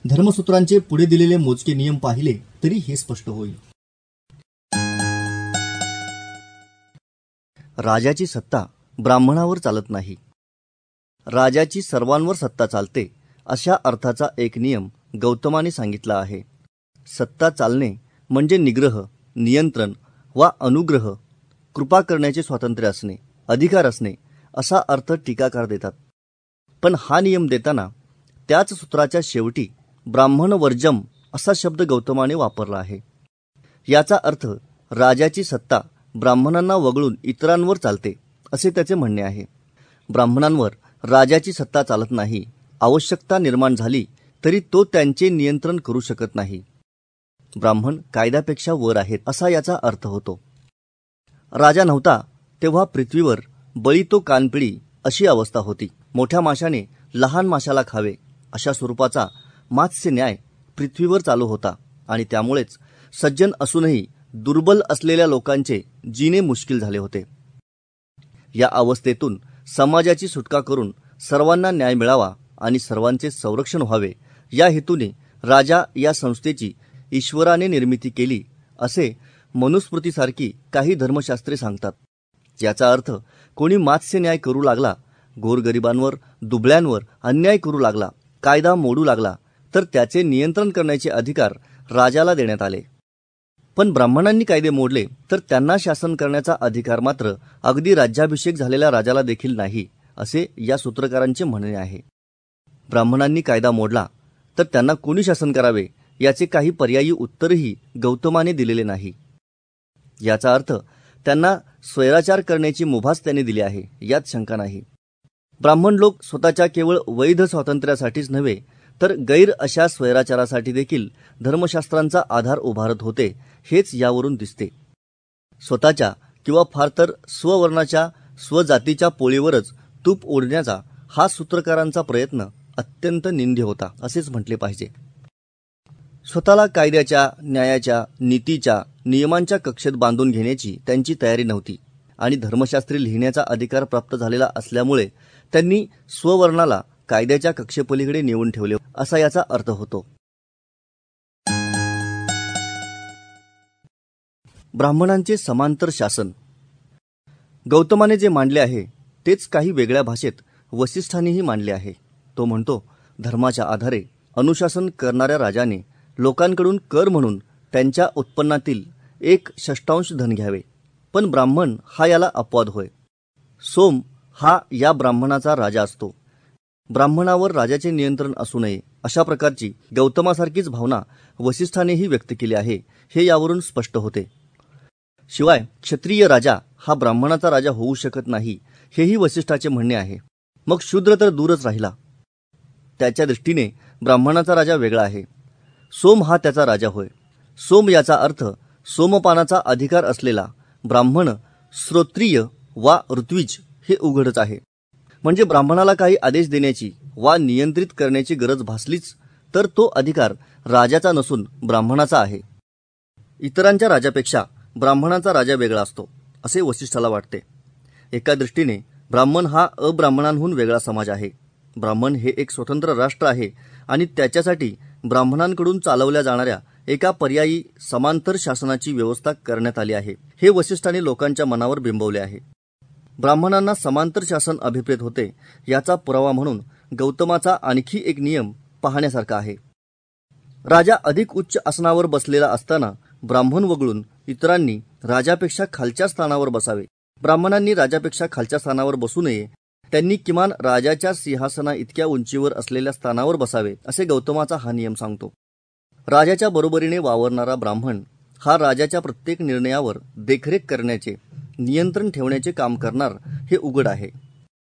धर्मसूत्रांचे पुढे दिलेले मोजके नियम पाहिले तरी हे स्पष्ट होईल. राजाची सत्ता ब्राह्मणावर चालत नाही. राजाची सर्वांवर सत्ता चालते अशा अर्थाचा एक नियम गौतमाने सांगितला आहे. सत्ता चालणे म्हणजे निग्रह, नियंत्रण वा अनुग्रह, कृपा करण्याचे स्वातंत्र्य असणे, अधिकार असणे असा अर्थ टीकाकार देतात. पण हा नियम देताना त्याच सूत्राच्या शेवटी ब्राह्मण वर्जम असा शब्द गौतमाने वापरला आहे. याचा अर्थ राजाची सत्ता ब्राह्मणांना वगळून इतरांवर चालते असे त्याचे म्हणणे आहे. ब्राह्मणांवर राजाची सत्ता चालत नाही. आवश्यकता निर्माण झाली तरी तो त्यांचे नियंत्रण करू शकत नाही. ब्राह्मण कायद्यापेक्षा वर आहेत असा याचा अर्थ होतो. राजा नव्हता तेव्हा पृथ्वीवर बळी तो कानपिळी अशी अवस्था होती. मोठ्या माशाने लहान माशाला खावे अशा स्वरूपाचा मात्स्य न्याय पृथ्वीवर चालू होता आणि त्यामुळेच सज्जन असूनही दुर्बल असलेल्या लोकांचे जीणे मुश्किल झाले होते. या अवस्थेतून समाजाची सुटका करून सर्वांना न्याय मिळावा आणि सर्वांचे संरक्षण व्हावे या हेतूने राजा या संस्थेची ईश्वराने निर्मिती केली असे मनुस्मृतीसारखी काही धर्मशास्त्रे सांगतात. याचा अर्थ कोणी मात्स्य न्याय करू लागला, गोरगरिबांवर दुबळ्यांवर अन्याय करू लागला, कायदा मोडू लागला तर त्याचे नियंत्रण करण्याचे अधिकार राजाला देण्यात आले. पण ब्राह्मणांनी कायदे मोडले तर त्यांना शासन करण्याचा अधिकार मात्र अगदी राज्याभिषेक झालेल्या राजाला देखील नाही असे या सूत्रकारांचे म्हणणे आहे. ब्राह्मणांनी कायदा मोडला तर त्यांना कोणी शासन करावे याचे काही पर्यायी उत्तरही गौतमाने दिलेले नाही. याचा अर्थ त्यांना स्वैराचार करण्याची मुभाच त्याने दिली आहे यात शंका नाही. ब्राह्मण लोक स्वतःच्या केवळ वैध स्वातंत्र्यासाठीच नव्हे तर गैर अशा स्वैराचारासाठी देखील धर्मशास्त्रांचा आधार उभारत होते हेच यावरून दिसते. स्वतःच्या किंवा फार तर स्ववर्णाच्या स्वजातीच्या पोळीवरच तूप ओढण्याचा हा सूत्रकारांचा प्रयत्न अत्यंत निंद्य होता असेच म्हटले पाहिजे. स्वतःला कायद्याच्या, न्यायाच्या, नीतीच्या, नियमांच्या कक्षेत बांधून घेण्याची त्यांची तयारी नव्हती आणि धर्मशास्त्री लिहिण्याचा अधिकार प्राप्त झालेला असल्यामुळे त्यांनी स्ववर्णाला कायद्याच्या कक्षेपलीकडे नेऊन ठेवले असा याचा अर्थ होतो. ब्राह्मणांचे समांतर शासन. गौतमाने जे मांडले आहे तेच काही वेगळ्या भाषेत वसिष्ठांनीही मांडले आहे. तो म्हणतो, धर्माच्या आधारे अनुशासन करणाऱ्या राजाने लोकांकडून कर म्हणून त्यांच्या उत्पन्नातील 1/6 धन घ्यावे. पण ब्राह्मण हा याला अपवाद होय. सोम हा या ब्राह्मणाचा राजा असतो. ब्राह्मणावर राजाचे नियंत्रण असू नये अशा प्रकारची गौतमासारखीच भावना वसिष्ठानेही व्यक्त केली आहे हे यावरून स्पष्ट होते. शिवाय क्षत्रिय राजा हा ब्राह्मणाचा राजा होऊ शकत नाही हेही वसिष्ठाचे म्हणणे आहे. मग शूद्र तर दूरच राहिला. त्याच्या दृष्टीने ब्राह्मणाचा राजा वेगळा आहे. सोम हा त्याचा राजा होय. सोम याचा अर्थ सोमपानाचा अधिकार असलेला. ब्राह्मण श्रोत्रिय वा ऋत्विज हे उघडच आहे. म्हणजे ब्राह्मणाला काही आदेश देण्याची वा नियंत्रित करण्याची गरज भासलीच तर तो अधिकार राजाचा नसून ब्राह्मणाचा आहे. इतरांच्या राजापेक्षा ब्राह्मणाचा राजा वेगळा असतो असे वसिष्ठाला वाटते. एका दृष्टीने ब्राह्मण हा अब्राह्मणांहून वेगळा समाज आहे. ब्राह्मण हे एक स्वतंत्र राष्ट्र आहे आणि त्याच्यासाठी ब्राह्मणांकडून चालवल्या जाणाऱ्या एका पर्यायी समांतर शासनाची व्यवस्था करण्यात आली आहे हे वसिष्ठाने लोकांच्या मनावर बिंबवले आहे. ब्राह्मणांना समांतर शासन अभिप्रेत होते याचा पुरावा म्हणून गौतमाचा आणखी एक नियम पाहण्यासारखा आहे. राजा अधिक उच्च आसनावर बसलेला असताना ब्राह्मण वगळून इतरांनी राजापेक्षा खालच्या स्थानावर बसावे. ब्राह्मणांनी राजापेक्षा खालच्या स्थानावर बसू नये. त्यांनी किमान राजाच्या सिंहासना इतक्या उंचीवर असलेल्या स्थानावर बसावे असे गौतमाचा हा नियम सांगतो. राजाच्या बरोबरीने वावरणारा ब्राह्मण हा राजाच्या प्रत्येक निर्णयावर देखरेख करण्याचे, नियंत्रण ठेवण्याचे काम करणार हे उघड आहे.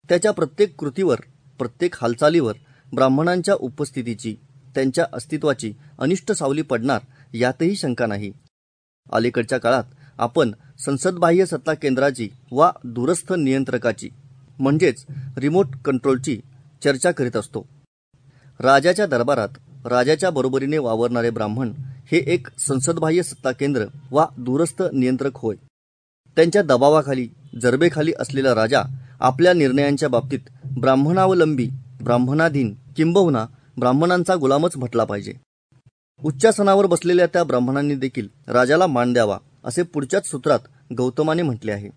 त्याच्या प्रत्येक कृतीवर, प्रत्येक हालचालीवर ब्राह्मणांच्या उपस्थितीची, त्यांच्या अस्तित्वाची अनिष्ट सावली पडणार यातही शंका नाही. अलीकडच्या काळात आपण संसदबाह्य सत्ता केंद्राची वा दूरस्थ नियंत्रकाची म्हणजेच रिमोट कंट्रोलची चर्चा करीत असतो. राजाच्या दरबारात राजाच्या बरोबरीने वावरणारे ब्राह्मण हे एक संसदबाह्य सत्ता केंद्र वा दूरस्थ नियंत्रक होय. त्यांच्या दबावाखाली, जरबेखाली असलेला राजा आपल्या निर्णयांच्या बाबतीत ब्राह्मणावलंबी, ब्राह्मणाधीन किंबहुना ब्राह्मणांचा गुलामच म्हटला पाहिजे. उच्चासनावर बसलेल्या त्या ब्राह्मणांनी देखील राजाला मान द्यावा असे पुढच्याच सूत्रात गौतमाने म्हटले आहे.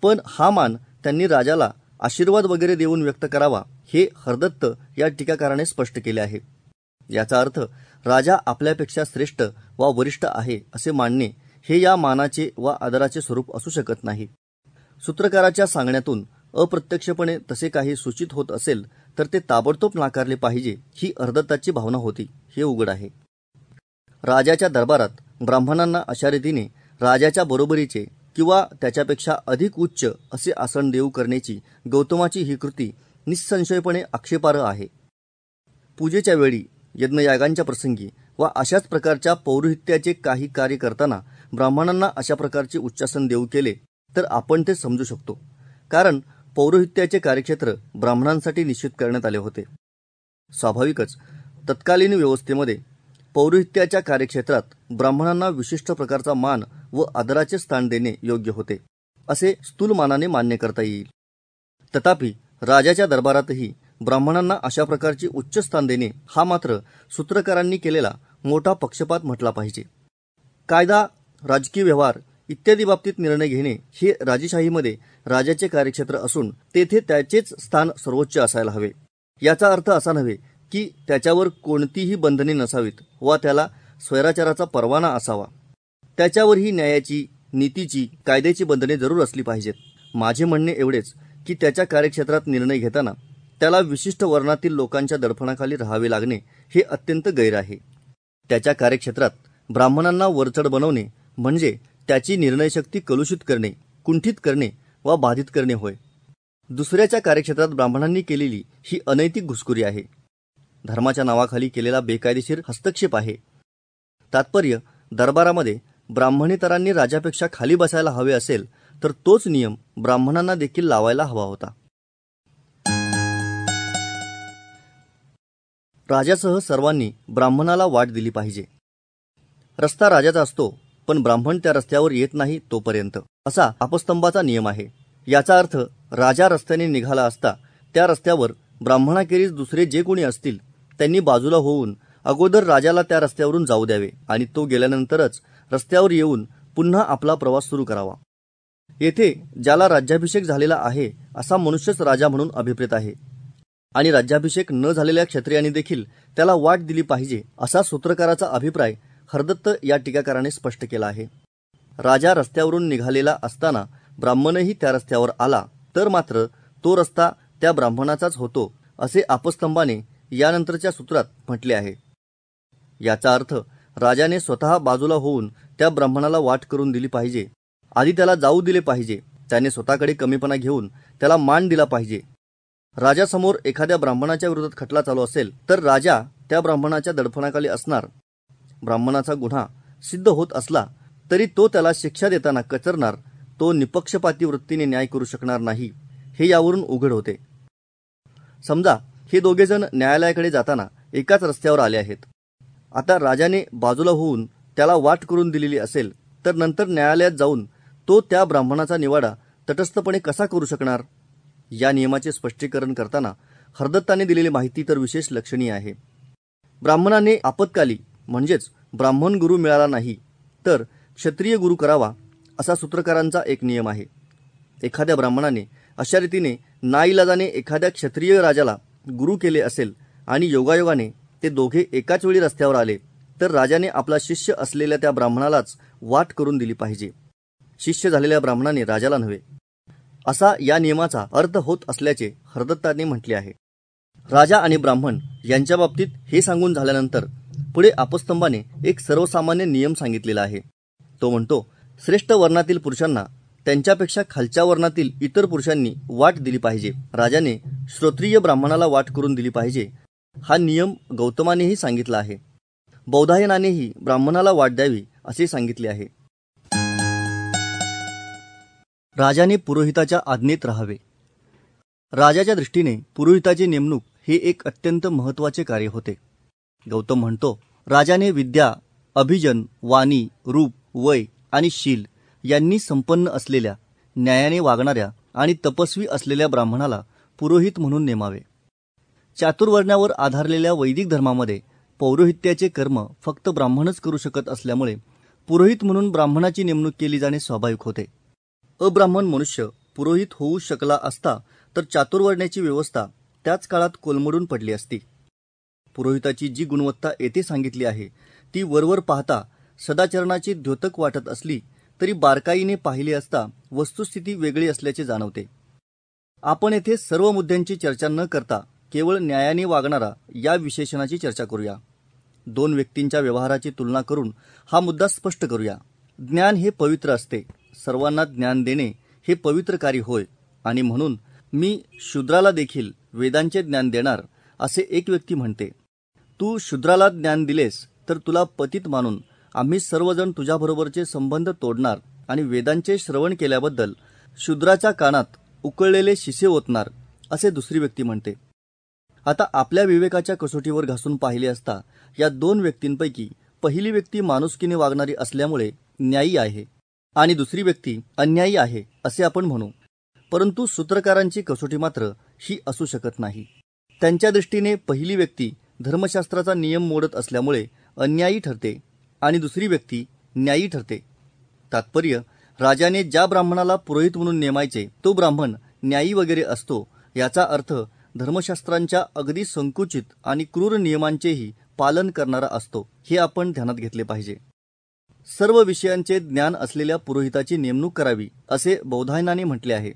पण हा मान त्यांनी राजाला आशीर्वाद वगैरे देऊन व्यक्त करावा हे हरदत्त या टीकाकाराने स्पष्ट केले आहे. याचा अर्थ राजा आपल्यापेक्षा श्रेष्ठ वा वरिष्ठ आहे असे मानणे हे या मानाचे वा आदराचे स्वरूप असू शकत नाही. सूत्रकाराच्या सांगण्यातून अप्रत्यक्षपणे तसे काही सूचित होत असेल तर ते ताबडतोब नाकारले पाहिजे ही हरदत्ताची भावना होती हे उघड आहे. राजाच्या दरबारात ब्राह्मणांना अशा रीतीने राजाच्या बरोबरीचे किंवा त्याच्यापेक्षा अधिक उच्च असे आसन देऊ करण्याची गौतमाची ही कृती निसंशयपणे आक्षेपार्ह आहे. पूजेच्या वेळी, यज्ञयागांच्या प्रसंगी वा अशाच प्रकारच्या पौरोहित्याचे काही कार्य करताना ब्राह्मणांना अशा प्रकारचे उच्चासन देऊ केले तर आपण ते समजू शकतो, कारण पौरोहित्याचे कार्यक्षेत्र ब्राह्मणांसाठी निश्चित करण्यात आले होते. स्वाभाविकच तत्कालीन व्यवस्थेमध्ये पौरोहित्याच्या कार्यक्षेत्रात ब्राह्मणांना विशिष्ट प्रकारचा मान व आदराचे स्थान देणे योग्य होते असे स्थूल मानाने मान्य करता येईल. तथापि राजाच्या दरबारातही ब्राह्मणांना अशा प्रकारची उच्च स्थान देणे हा मात्र सूत्रकारांनी केलेला मोठा पक्षपात म्हटला पाहिजे. कायदा, राजकीय व्यवहार इत्यादी बाबतीत निर्णय घेणे हे राजेशाहीमध्ये राजाचे कार्यक्षेत्र असून तेथे त्याचेच स्थान सर्वोच्च असायला हवे. याचा अर्थ असा नव्हे की त्याच्यावर कोणतीही बंधने नसावीत वा त्याला स्वैराचाराचा परवाना असावा. त्याच्यावरही न्यायाची, नीतीची, कायद्याची बंधने जरूर असली पाहिजेत. माझे म्हणणे एवढेच की त्याच्या कार्यक्षेत्रात निर्णय घेताना त्याला विशिष्ट वर्णातील लोकांच्या दडपणाखाली राहावे लागणे हे अत्यंत गैर आहे. त्याच्या कार्यक्षेत्रात ब्राह्मणांना वरचढ बनवणे म्हणजे त्याची निर्णयशक्ती कलुषित करणे, कुंठित करणे वा बाधित करणे होय. दुसऱ्याच्या कार्यक्षेत्रात ब्राह्मणांनी केलेली ही अनैतिक घुसखोरी आहे. धर्माच्या नावाखाली केलेला बेकायदेशीर हस्तक्षेप आहे. तात्पर्य, दरबारामध्ये ब्राह्मणेतरांनी राजापेक्षा खाली बसायला हवे असेल तर तोच नियम ब्राह्मणांना देखील लावायला हवा होता. राजासह सर्वांनी ब्राह्मणाला वाट दिली पाहिजे. रस्ता राजाचा असतो पण ब्राह्मण त्या रस्त्यावर येत नाही तोपर्यंत, असा अपस्तंभाचा नियम आहे. याचा अर्थ राजा रस्त्याने निघाला असता त्या रस्त्यावर ब्राह्मणाखेरीज दुसरे जे कोणी असतील त्यांनी बाजूला होऊन अगोदर राजाला त्या रस्त्यावरून जाऊ द्यावे आणि तो गेल्यानंतरच रस्त्यावर येऊन पुन्हा आपला प्रवास सुरू करावा. येथे ज्याला राज्याभिषेक झालेला आहे असा मनुष्यच राजा म्हणून अभिप्रेत आहे आणि राज्याभिषेक न झालेल्या क्षत्रियांनी देखील त्याला वाट दिली पाहिजे असा सूत्रकाराचा अभिप्राय हरदत्त या टीकाकाराने स्पष्ट केला आहे. राजा रस्त्यावरून निघालेला असताना ब्राह्मणही त्या रस्त्यावर आला तर मात्र तो रस्ता त्या ब्राह्मणाचाच होतो असे अपस्तंभाने यानंतरच्या सूत्रात म्हटले आहे. याचा अर्थ राजाने स्वतः बाजूला होऊन त्या ब्राह्मणाला वाट करून दिली पाहिजे. आधी त्याला जाऊ दिले पाहिजे. त्याने स्वतःकडे कमीपणा घेऊन त्याला मान दिला पाहिजे. राजासमोर एखाद्या ब्राह्मणाच्या विरोधात खटला चालू असेल तर राजा त्या ब्राह्मणाच्या दडपणाखाली असणार. ब्राह्मणाचा गुन्हा सिद्ध होत असला तरी तो त्याला शिक्षा देताना कचरणार, तो निपक्षपाती वृत्तीने न्याय करू शकणार नाही हे यावरून उघड होते. समजा हे दोघेजण न्यायालयाकडे जाताना एकाच रस्त्यावर आले आहेत. आता राजाने बाजूला होऊन त्याला वाट करून दिलेली असेल तर नंतर न्यायालयात जाऊन तो त्या ब्राह्मणाचा निवाडा तटस्थपणे कसा करू शकणार? या नियमाचे स्पष्टीकरण करताना हरदत्ताने दिलेली माहिती तर विशेष लक्षणीय आहे. ब्राह्मणाने आपत्काली म्हणजेच ब्राह्मण गुरु मिळाला नाही तर क्षत्रिय गुरु करावा असा सूत्रकारांचा एक नियम आहे. एखाद्या ब्राह्मणाने अशा रीतीने नाईलाजाने एखाद्या क्षत्रिय राजाला गुरु केले असेल आणि योगायोगाने ते दोघे एकाच वेळी रस्त्यावर आले तर राजाने आपला शिष्य असलेल्या त्या ब्राह्मणालाच वाट करून दिली पाहिजे. शिष्य झालेल्या ब्राह्मणाने राजाला नव्हे, असा या नियमाचा अर्थ होत असल्याचे हरदत्ताने म्हटले आहे. राजा आणि ब्राह्मण यांच्या बाबतीत हे सांगून झाल्यानंतर पुढे अपस्तंभाने एक सर्वसामान्य नियम सांगितलेला आहे. तो म्हणतो, श्रेष्ठ वर्णातील पुरुषांना त्यांच्यापेक्षा खालच्या वर्णातील इतर पुरुषांनी वाट दिली पाहिजे. राजाने श्रोत्रिय ब्राह्मणाला वाट करून दिली पाहिजे हा नियम गौतमानेही सांगितला आहे. बौधायनानेही ब्राह्मणाला वाट द्यावी असे सांगितले आहे. राजाने पुरोहिताच्या आज्ञेत राहावे. राजाच्या दृष्टीने पुरोहिताची नेमणूक हे एक अत्यंत महत्त्वाचे कार्य होते. गौतम म्हणतो, राजाने विद्या, अभिजन, वाणी, रूप, वय आणि शील यांनी संपन्न असलेल्या, न्यायाने वागणाऱ्या आणि तपस्वी असलेल्या ब्राह्मणाला पुरोहित म्हणून नेमावे. चातुर्वर्ण्यावर आधारलेल्या वैदिक धर्मामध्ये पौरोहित्याचे कर्म फक्त ब्राह्मणच करू शकत असल्यामुळे पुरोहित म्हणून ब्राह्मणाची नेमणूक केली जाणे स्वाभाविक होते. अब्राह्मण मनुष्य पुरोहित होऊ शकला असता तर चातुर्वर्ण्याची व्यवस्था त्याच काळात कोलमडून पडली असती. पुरोहिताची जी गुणवत्ता येथे सांगितली आहे ती वरवर पाहता सदाचरणाची द्योतक वाटत असली तरी बारकाईने पाहिले असता वस्तुस्थिती वेगळी असल्याचे जाणवते. आपण येथे सर्व मुद्द्यांची चर्चा न करता केवळ न्यायाने वागणारा या विशेषणाची चर्चा करूया. दोन व्यक्तींच्या व्यवहाराची तुलना करून हा मुद्दा स्पष्ट करूया. ज्ञान हे पवित्र असते. सर्वांना ज्ञान देणे हे पवित्र कार्य होय आणि म्हणून मी शूद्राला देखील वेदांचे ज्ञान देणार असे एक व्यक्ती म्हणते. तू शूद्राला ज्ञान दिलेस तर तुला पतित मानून आम्ही सर्वजण तुझ्याबरोबरचे संबंध तोडणार आणि वेदांचे श्रवण केल्याबद्दल शूद्राच्या कानात उकळलेले शिसे ओतणार असे दुसरी व्यक्ती म्हणते. आता आपल्या विवेकाच्या कसोटीवर घासून पाहिले असता या दोन व्यक्तींपैकी पहिली व्यक्ती माणुसकीने वागणारी असल्यामुळे न्यायी आहे आणि दुसरी व्यक्ती अन्यायी आहे असे आपण म्हणू. परंतु सूत्रकारांची कसोटी मात्र ही असू शकत नाही. त्यांच्या दृष्टीने पहिली व्यक्ती धर्मशास्त्राचा नियम मोडत असल्यामुळे अन्यायी ठरते आणि दुसरी व्यक्ती न्यायी ठरते. तात्पर्य, राजाने ज्या ब्राह्मणाला पुरोहित म्हणून नेमायचे तो ब्राह्मण न्यायी वगैरे असतो याचा अर्थ धर्मशास्त्रांच्या अगदी संकुचित आणि क्रूर नियमांचेही पालन करणारा असतो हे आपण ध्यानात घेतले पाहिजे. सर्व विषयांचे ज्ञान असलेल्या पुरोहिताची नेमणूक करावी असे बौधायनाने म्हटले आहे.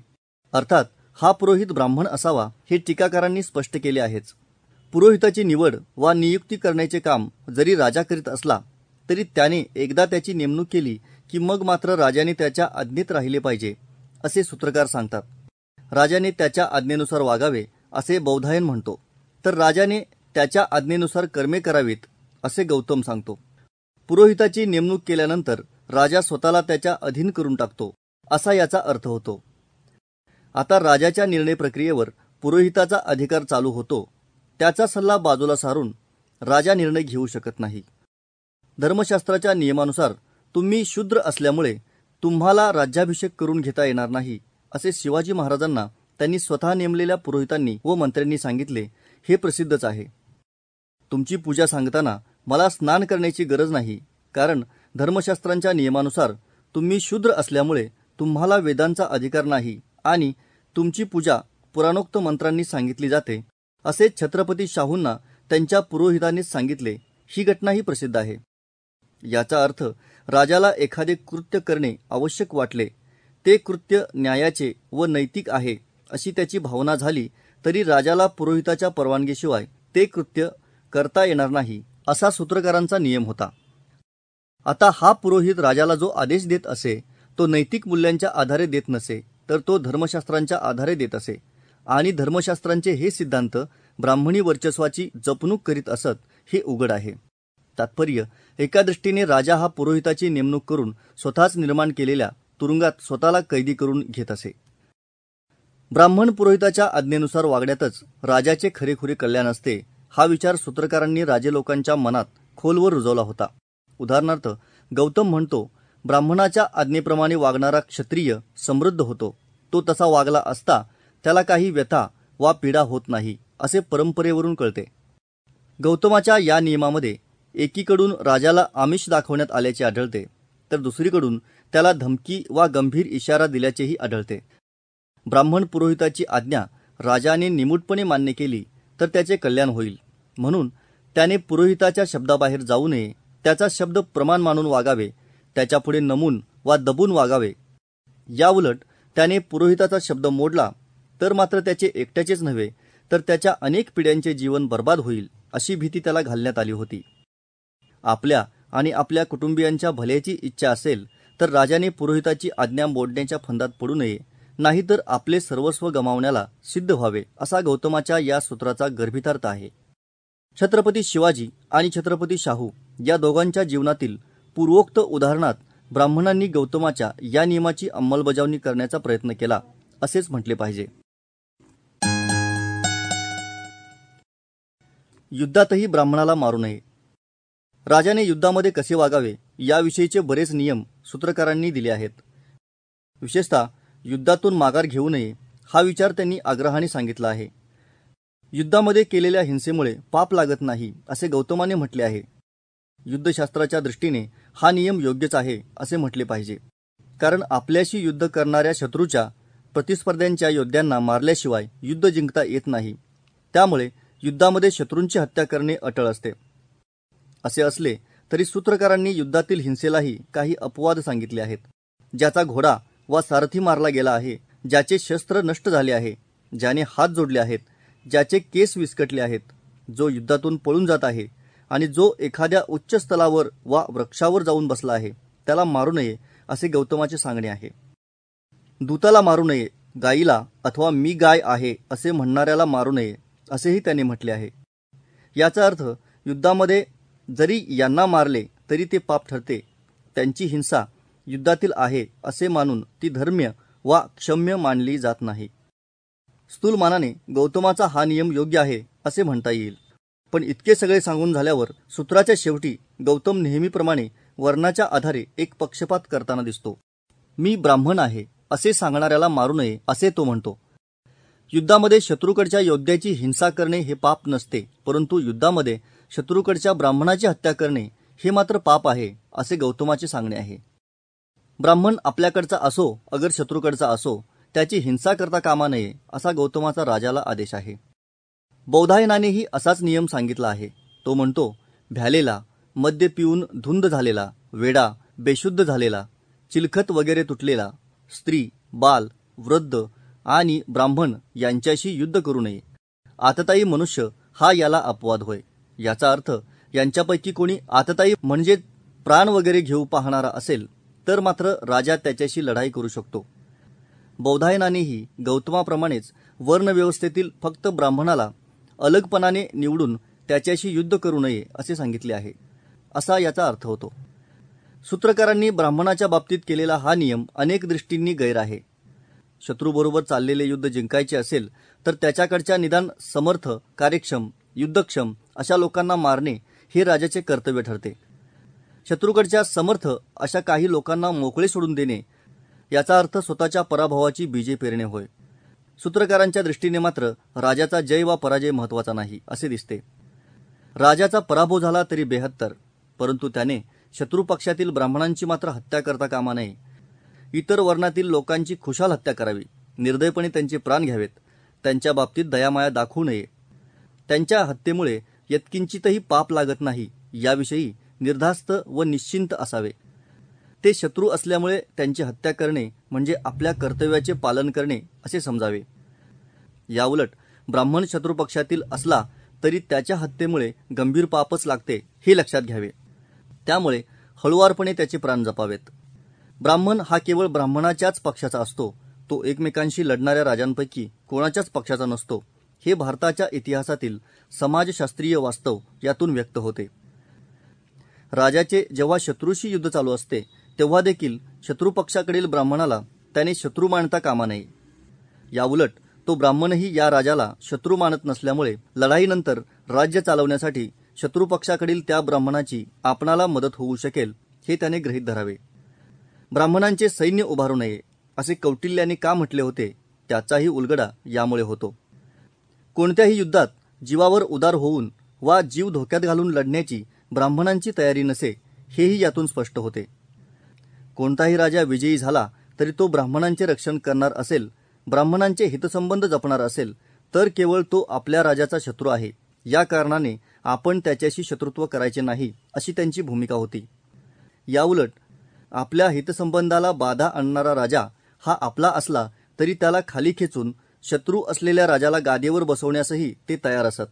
अर्थात हा पुरोहित ब्राह्मण असावा हे टीकाकारांनी स्पष्ट केले आहेच. पुरोहिताची निवड वा नियुक्ती करण्याचे काम जरी राजा करीत असला तरी त्याने एकदा त्याची नेमणूक केली की मग मात्र राजाने त्याच्या आज्ञेत राहिले पाहिजे असे सूत्रकार सांगतात. राजाने त्याच्या आज्ञेनुसार वागावे असे बौधायन म्हणतो, तर राजाने त्याच्या आज्ञेनुसार कर्मे करावीत असे गौतम सांगतो. पुरोहिताची नेमणूक केल्यानंतर राजा स्वतःला त्याच्या अधीन करून टाकतो असा याचा अर्थ होतो. आता राजाच्या निर्णय प्रक्रियेवर पुरोहिताचा अधिकार चालू होतो. त्याचा सल्ला बाजूला सारून राजा निर्णय घेऊ शकत नाही. धर्मशास्त्राच्या नियमानुसार तुम्ही शूद्र असल्यामुळे तुम्हाला राज्याभिषेक करून घेता येणार नाही असे शिवाजी महाराजांना त्यांनी स्वतः नेमलेल्या पुरोहितांनी व मंत्र्यांनी सांगितले हे प्रसिद्धच आहे. तुमची पूजा सांगताना मला स्नान करण्याची गरज नाही, कारण धर्मशास्त्रांच्या नियमानुसार तुम्ही शूद्र असल्यामुळे तुम्हाला वेदांचा अधिकार नाही आणि तुमची पूजा पुराणोक्त मंत्रांनी सांगितली जाते असे छत्रपती शाहूंना त्यांच्या पुरोहितांनीच सांगितले. ही घटनाही प्रसिद्ध आहे. याचा अर्थ राजाला एखादे कृत्य करणे आवश्यक वाटले, ते कृत्य न्यायाचे व नैतिक आहे अशी त्याची भावना झाली तरी राजाला पुरोहिताच्या परवानगीशिवाय ते कृत्य करता येणार नाही असा सूत्रकारांचा नियम होता. आता हा पुरोहित राजाला जो आदेश देत असे तो नैतिक मूल्यांच्या आधारे देत नसे, तर तो धर्मशास्त्रांच्या आधारे देत असे आणि धर्मशास्त्रांचे हे सिद्धांत ब्राह्मणी वर्चस्वाची जपणूक करीत असत हे उघड आहे. तात्पर्य, एका दृष्टीने राजा हा पुरोहिताची नेमणूक करून स्वतःच निर्माण केलेल्या तुरुंगात स्वतःला कैदी करून घेत असे. ब्राह्मण पुरोहिताच्या आज्ञेनुसार वागण्यातच राजाचे खरेखुरे कल्याण असते हा विचार सूत्रकारांनी राजे लोकांच्या मनात खोलवर रुजवला होता. उदाहरणार्थ, गौतम म्हणतो, ब्राह्मणाच्या आज्ञेप्रमाणे वागणारा क्षत्रिय समृद्ध होतो. तो तसा वागला असता त्याला काही व्यथा वा पीडा होत नाही असे परंपरेवरून कळते. गौतमाच्या या नियमामध्ये एकीकडून राजाला आमिष दाखवण्यात आल्याचे आढळते, तर दुसरीकडून त्याला धमकी वा गंभीर इशारा दिल्याचेही आढळते. ब्राह्मण पुरोहिताची आज्ञा राजाने निमूटपणे मान्य केली तर त्याचे कल्याण होईल, म्हणून त्याने पुरोहिताच्या शब्दाबाहेर जाऊ नये, त्याचा शब्द प्रमाण मानून वागावे, त्याच्यापुढे नमून वा दबून वागावे. याउलट त्याने पुरोहिताचा शब्द मोडला तर मात्र त्याचे एकट्याचेच नव्हे तर त्याच्या अनेक पिढ्यांचे जीवन बर्बाद होईल अशी भीती त्याला घालण्यात आली होती. आपल्या आणि आपल्या कुटुंबियांच्या भल्याची इच्छा असेल तर राजाने पुरोहिताची आज्ञा मोडण्याच्या फंदात पडू नये, नाहीतर आपले सर्वस्व गमावण्याला सिद्ध व्हावे असा गौतमाच्या या सूत्राचा गर्भितार्थ आहे. छत्रपती शिवाजी आणि छत्रपती शाहू या दोघांच्या जीवनातील पूर्वोक्त उदाहरणात ब्राह्मणांनी गौतमाच्या या नियमाची अंमलबजावणी करण्याचा प्रयत्न केला असेच म्हटले पाहिजे. युद्धातही ब्राह्मणाला मारू नये. राजाने युद्धामध्ये कसे वागावे याविषयीचे बरेच नियम सूत्रकारांनी दिले आहेत. विशेषतः युद्धातून माघार घेऊ नये हा विचार त्यांनी आग्रहाने सांगितला आहे. युद्धामध्ये केलेल्या हिंसेमुळे पाप लागत नाही असे गौतमाने म्हटले आहे. युद्धशास्त्राच्या दृष्टीने हा नियम योग्यच आहे असे म्हटले पाहिजे, कारण आपल्याशी युद्ध करणाऱ्या शत्रूच्या प्रतिस्पर्ध्यांच्या योद्ध्यांना मारल्याशिवाय युद्ध जिंकता येत नाही. त्यामुळे युद्धामध्ये शत्रूंची हत्या करणे अटळ असते. असे असले तरी सूत्रकारांनी युद्धातील हिंसेलाही काही अपवाद सांगितले आहेत. ज्याचा घोडा वा सारथी मारला गेला आहे, ज्याचे शस्त्र नष्ट झाले आहे, ज्याने हात जोडले आहेत, ज्याचे केस विस्कटले आहेत, जो युद्धातून पळून जात आहे आणि जो एखाद्या उच्च स्थलावर वा वृक्षावर जाऊन बसला आहे, त्याला मारू नये असे गौतमाचे सांगणे आहे. दूताला मारू नये, गायीला अथवा मी गाय आहे असे म्हणणाऱ्याला मारू नये असेही त्याने म्हटले आहे. याचा अर्थ युद्धामध्ये जरी यांना मारले तरी ते पाप ठरते. त्यांची हिंसा युद्धातील आहे असे मानून ती धर्म्य वा क्षम्य मानली जात नाही. स्थूलमानाने गौतमाचा हा नियम योग्य आहे असे म्हणता येईल. पण इतके सगळे सांगून झाल्यावर सूत्राच्या शेवटी गौतम नेहमीप्रमाणे वर्णाच्या आधारे एक पक्षपात करताना दिसतो. मी ब्राह्मण आहे असे सांगणाऱ्याला मारू नये असे तो म्हणतो. युद्धामध्ये शत्रूकडच्या योद्ध्याची हिंसा करणे हे पाप नसते, परंतु युद्धामध्ये शत्रूकडच्या ब्राह्मणाची हत्या करणे हे मात्र पाप आहे असे गौतमाचे सांगणे आहे. ब्राह्मण आपल्याकडचा असो अगर शत्रूकडचा असो, त्याची हिंसा करता कामा नये असा गौतमाचा राजाला आदेश आहे. बौधायनानेही असाच नियम सांगितला आहे. तो म्हणतो, भ्यालेला, मद्य पिऊन धुंद झालेला, वेडा, बेशुद्ध झालेला, चिलखत वगैरे तुटलेला, स्त्री, बाल, वृद्ध आणि ब्राह्मण यांच्याशी युद्ध करू नये. आततायी मनुष्य हा याला अपवाद होय. याचा अर्थ यांच्यापैकी कोणी आततायी म्हणजे प्राण वगैरे घेऊ पाहणारा असेल तर मात्र राजा त्याच्याशी लढाई करू शकतो. बौधायनानेही गौतमाप्रमाणेच वर्णव्यवस्थेतील फक्त ब्राह्मणाला अलगपणाने निवडून त्याच्याशी युद्ध करू नये असे सांगितले आहे, असा याचा अर्थ होतो. सूत्रकारांनी ब्राह्मणाच्या बाबतीत केलेला हा नियम अनेक दृष्टींनी गैर आहे. शत्रूबरोबर चाललेले युद्ध जिंकायचे असेल तर त्याच्याकडच्या निदान समर्थ, कार्यक्षम, युद्धक्षम अशा लोकांना मारणे हे राजाचे कर्तव्य ठरते. शत्रूकडच्या समर्थ अशा काही लोकांना मोकळे सोडून देणे याचा अर्थ स्वतःच्या पराभवाची बीजे पेरणे होय. सूत्रकारांच्या दृष्टीने मात्र राजाचा जय वा पराजय महत्त्वाचा नाही असे दिसते. राजाचा पराभव झाला तरी बेहत्तर, परंतु त्याने शत्रुपक्षातील ब्राह्मणांची मात्र हत्या करता कामा नये. इतर वर्णातील लोकांची खुशाल हत्या करावी, निर्दयपणे त्यांचे प्राण घ्यावेत, त्यांच्या बाबतीत दयामाया दाखवू नये. त्यांच्या हत्येमुळे यत्किंचितही पाप लागत नाही याविषयी निर्धास्त व निश्चिंत असावे. ते शत्रू असल्यामुळे त्यांची हत्या करणे म्हणजे आपल्या कर्तव्याचे पालन करणे असे समजावे. याउलट ब्राह्मण शत्रुपक्षातील असला तरी त्याच्या हत्येमुळे गंभीर पापच लागते हे लक्षात घ्यावे. त्यामुळे हळुवारपणे त्याचे प्राण जपावेत. ब्राह्मण हा केवळ ब्राह्मणाच्याच पक्षाचा असतो, तो एकमेकांशी लढणाऱ्या राजांपैकी कोणाच्याच पक्षाचा नसतो. हे भारताच्या इतिहासातील समाजशास्त्रीय वास्तव यातून व्यक्त होते. राजाचे जेव्हा शत्रूशी युद्ध चालू असते तेव्हा देखील शत्रुपक्षाकडील ब्राह्मणाला त्याने शत्रू मानता कामा नये. याउलट तो ब्राह्मणही या राजाला शत्रू मानत नसल्यामुळे लढाईनंतर राज्य चालवण्यासाठी शत्रुपक्षाकडील त्या ब्राह्मणाची आपणाला मदत होऊ शकेल हे त्याने गृहीत धरावे. ब्राह्मणांचे सैन्य उभारू नये असे कौटिल्याने का म्हटले होते त्याचाही उलगडा यामुळे होतो. कोणत्याही युद्धात जीवावर उदार होऊन वा जीव धोक्यात घालून लढण्याची ब्राह्मणांची तयारी नसे हेही यातून स्पष्ट होते. कोणताही राजा विजयी झाला तरी तो ब्राह्मणांचे रक्षण करणार असेल, ब्राह्मणांचे हितसंबंध जपणार असेल तर केवळ तो आपल्या राजाचा शत्रू आहे या कारणाने आपण त्याच्याशी शत्रुत्व करायचे नाही अशी त्यांची भूमिका होती. याउलट आपल्या हितसंबंधाला बाधा आणणारा राजा हा आपला असला तरी त्याला खाली खेचून शत्रू असलेल्या राजाला गादीवर बसवण्यासही ते तयार असत.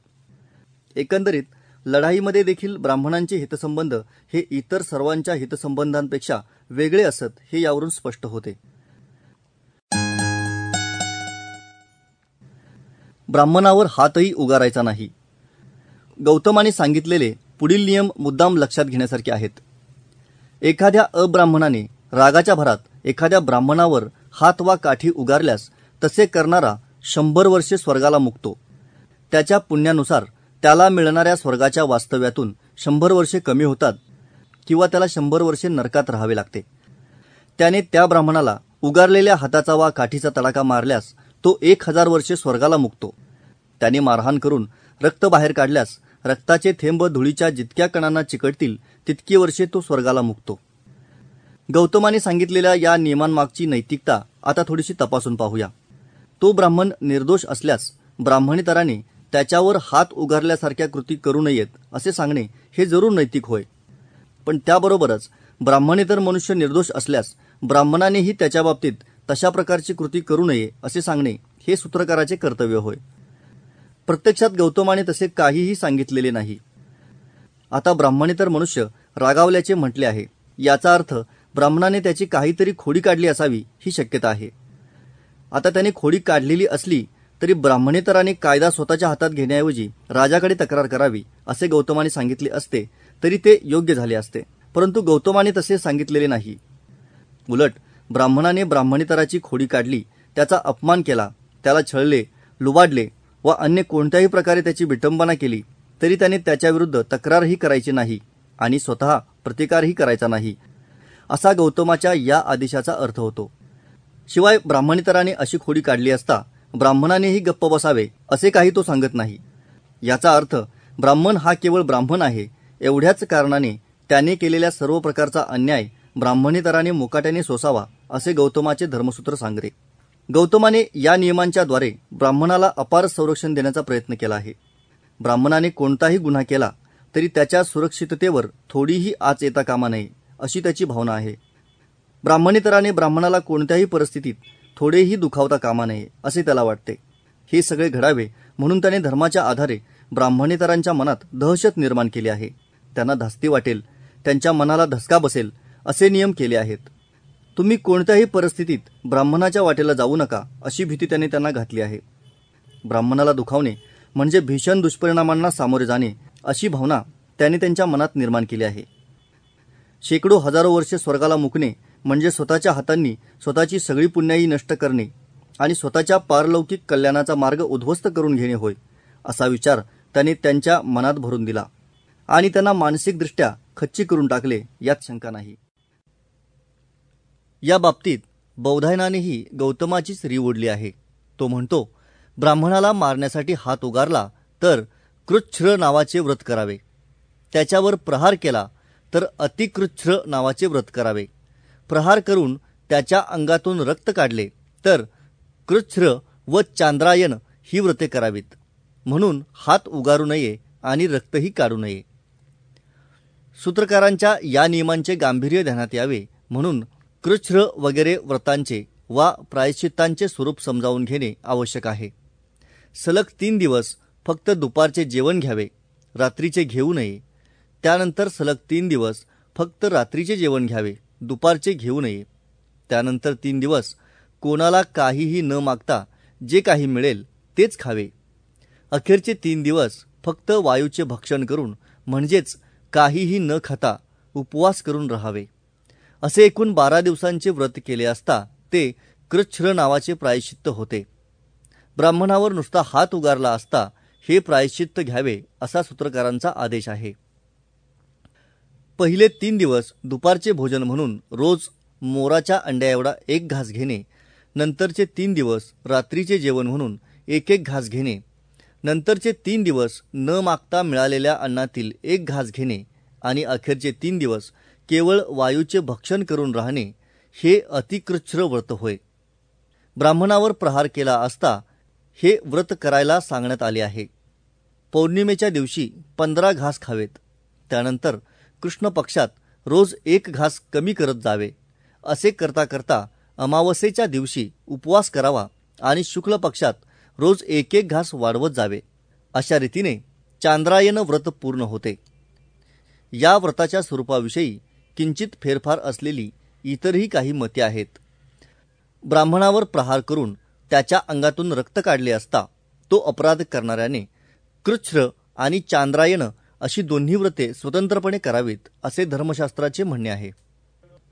एकंदरीत लढाईमध्ये देखील ब्राह्मणांचे हितसंबंध हे इतर सर्वांच्या हितसंबंधांपेक्षा वेगळे असत हे यावरून स्पष्ट होते. ब्राह्मणावर हातही उगारायचा नाही. गौतमाने सांगितलेले पुढील नियम मुद्दाम लक्षात घेण्यासारखे आहेत. एखाद्या अब्राह्मणाने रागाच्या भरात एखाद्या ब्राह्मणावर हात वा काठी उगारल्यास तसे करणारा 100 वर्षे स्वर्गाला मुकतो. त्याच्या पुण्यानुसार त्याला मिळणाऱ्या स्वर्गाच्या वास्तव्यातून 100 वर्षे कमी होतात किंवा त्याला 100 वर्षे नरकात राहावे लागते. त्याने त्या ब्राह्मणाला उगारलेल्या हाताचा वा काठीचा तडाखा मारल्यास तो 1000 वर्षे स्वर्गाला मुकतो. त्याने मारहाण करून रक्त बाहेर काढल्यास रक्ताचे थेंब धुळीच्या जितक्या कणांना चिकटतील तितकी वर्षे तो स्वर्गाला मुकतो. गौतमाने सांगितलेल्या या नियमांमागची नैतिकता आता थोडीशी तपासून पाहूया. तो ब्राह्मण निर्दोष असल्यास ब्राह्मणेतराने त्याच्यावर हात उगारल्यासारख्या कृती करू नयेत असे सांगणे हे जरूर नैतिक होय. पण त्याबरोबरच ब्राह्मणेतर मनुष्य निर्दोष असल्यास ब्राह्मणानेही त्याच्या बाबतीत तशा प्रकारची कृती करू नये असे सांगणे हे सूत्रकाराचे कर्तव्य होय. प्रत्यक्षात गौतमाने तसे काहीही सांगितलेले नाही. आता ब्राह्मणेतर मनुष्य रागावल्याचे म्हटले आहे, याचा अर्थ ब्राह्मणाने त्याची काहीतरी खोडी काढली असावी ही शक्यता आहे. आता त्याने खोडी काढलेली असली तरी ब्राह्मणेतराने कायदा स्वतःच्या हातात घेण्याऐवजी राजाकडे तक्रार करावी असे गौतमाने सांगितले असते तरी ते योग्य झाले असते. परंतु गौतमाने तसे सांगितलेले नाही. उलट ब्राह्मणाने ब्राह्मणेतराची खोडी काढली, त्याचा अपमान केला, त्याला छळले, लुबाडले व अन्य कोणत्याही प्रकारे त्याची विटंबना केली तरी त्याने त्याच्याविरुद्ध तक्रारही करायची नाही आणि स्वतः प्रतिकारही करायचा नाही, असा गौतमाच्या या आदेशाचा अर्थ होतो. शिवाय ब्राह्मणेतराने अशी खोडी काढली असता ब्राह्मणानेही गप्प बसावे असे काही तो सांगत नाही. याचा अर्थ ब्राह्मण हा केवळ ब्राह्मण आहे एवढ्याच कारणाने त्याने केलेल्या सर्व प्रकारचा अन्याय ब्राह्मणेतराने मुकाट्याने सोसावा असे गौतमाचे धर्मसूत्र सांगते. गौतमाने या नियमांच्या द्वारे ब्राह्मणाला अपार संरक्षण देण्याचा प्रयत्न केला आहे. ब्राह्मणाने कोणताही गुन्हा केला तरी त्याच्या सुरक्षिततेवर थोडीही आच येता कामा नये अशी त्याची भावना आहे. ब्राह्मणेतराने ब्राह्मणाला कोणत्याही परिस्थितीत थोडेही दुखावता कामा नये असे त्याला वाटते. हे सगळे घडावे म्हणून त्याने धर्माच्या आधारे ब्राह्मणेतरांच्या मनात दहशत निर्माण केली आहे. त्यांना धास्ती वाटेल, त्यांच्या मनाला धसका बसेल असे नियम केले आहेत. तुम्ही कोणत्याही परिस्थितीत ब्राह्मणाच्या वाटेला जाऊ नका अशी भीती त्याने त्यांना घातली आहे. ब्राह्मणाला दुखावणे म्हणजे भीषण दुष्परिणामांना सामोरे जाणे अशी भावना त्याने त्यांच्या मनात निर्माण केली आहे. शेकडो हजारो वर्षे स्वर्गाला मुकणे म्हणजे स्वतःच्या हातांनी स्वतःची सगळी पुण्याई नष्ट करणे आणि स्वतःच्या पारलौकिक कल्याणाचा मार्ग उद्ध्वस्त करून घेणे होय, असा विचार त्याने त्यांच्या मनात भरून दिला आणि त्यांना मानसिकदृष्ट्या खच्ची करून टाकले यात शंका नाही. या बाबतीत बौधायनानेही गौतमाचीच री ओढली आहे. तो म्हणतो, ब्राह्मणाला मारण्यासाठी हात उगारला तर कृच्छ्र नावाचे व्रत करावे, त्याच्यावर प्रहार केला तर अतिकृच्छ्र नावाचे व्रत करावे, प्रहार करून त्याच्या अंगातून रक्त काढले तर कृच्छ्र व चांद्रायन ही व्रते करावीत. म्हणून हात उगारू नये आणि रक्तही काढू नये. सूत्रकारांच्या या नियमांचे गांभीर्य ध्यानात यावे म्हणून कृच्छ्र वगैरे व्रतांचे वा प्रायश्चित्तांचे स्वरूप समजावून घेणे आवश्यक आहे. सलग 3 दिवस फक्त दुपारचे जेवण घ्यावे, रात्रीचे घेऊ नये. त्यानंतर सलग 3 दिवस फक्त रात्रीचे जेवण घ्यावे, दुपारचे घेऊ नये. त्यानंतर 3 दिवस कोणाला काहीही न मागता जे काही मिळेल तेच खावे. अखेरचे 3 दिवस फक्त वायूचे भक्षण करून म्हणजेच काहीही न खाता उपवास करून राहावे. असे एकूण 12 दिवसांचे व्रत केले असता ते कृच्छ्र नावाचे प्रायश्चित्त होते. ब्राह्मणावर नुसता हात उगारला असता हे प्रायश्चित्त घ्यावे असा सूत्रकारांचा आदेश आहे. पहिले 3 दिवस दुपारचे भोजन म्हणून रोज मोराच्या अंड्याएवढा 1 घास घेणे, नंतरचे 3 दिवस रात्रीचे जेवण म्हणून 1 घास घेणे, नंतरचे 3 दिवस न मागता मिळालेल्या अन्नातील 1 घास घेणे आणि अखेरचे 3 दिवस केवळ वायूचे भक्षण करून राहणे हे अतिकृच्छ्र व्रत होय. ब्राह्मणावर प्रहार केला असता हे व्रत करायला सांगण्यात आले आहे. पौर्णिमेच्या दिवशी 15 घास खावेत. त्यानंतर कृष्ण पक्षात रोज 1 घास कमी करत जावे. असे करता करता अमावस्येच्या दिवशी उपवास करावा आणि शुक्ल पक्षात रोज 1 घास वाढवत जावे. अशा रीतीने चांद्रायन व्रत पूर्ण होते. या व्रताच्या स्वरूपाविषयी किंचित फेरफार असलेली इतरही काही मते आहेत. ब्राह्मणावर प्रहार करून त्याच्या अंगातून रक्त काढले असता तो अपराध करणाऱ्याने कृच्छ्र आणि चांद्रायन अशी दोन्ही व्रते स्वतंत्रपणे करावीत असे धर्मशास्त्राचे म्हणणे आहे.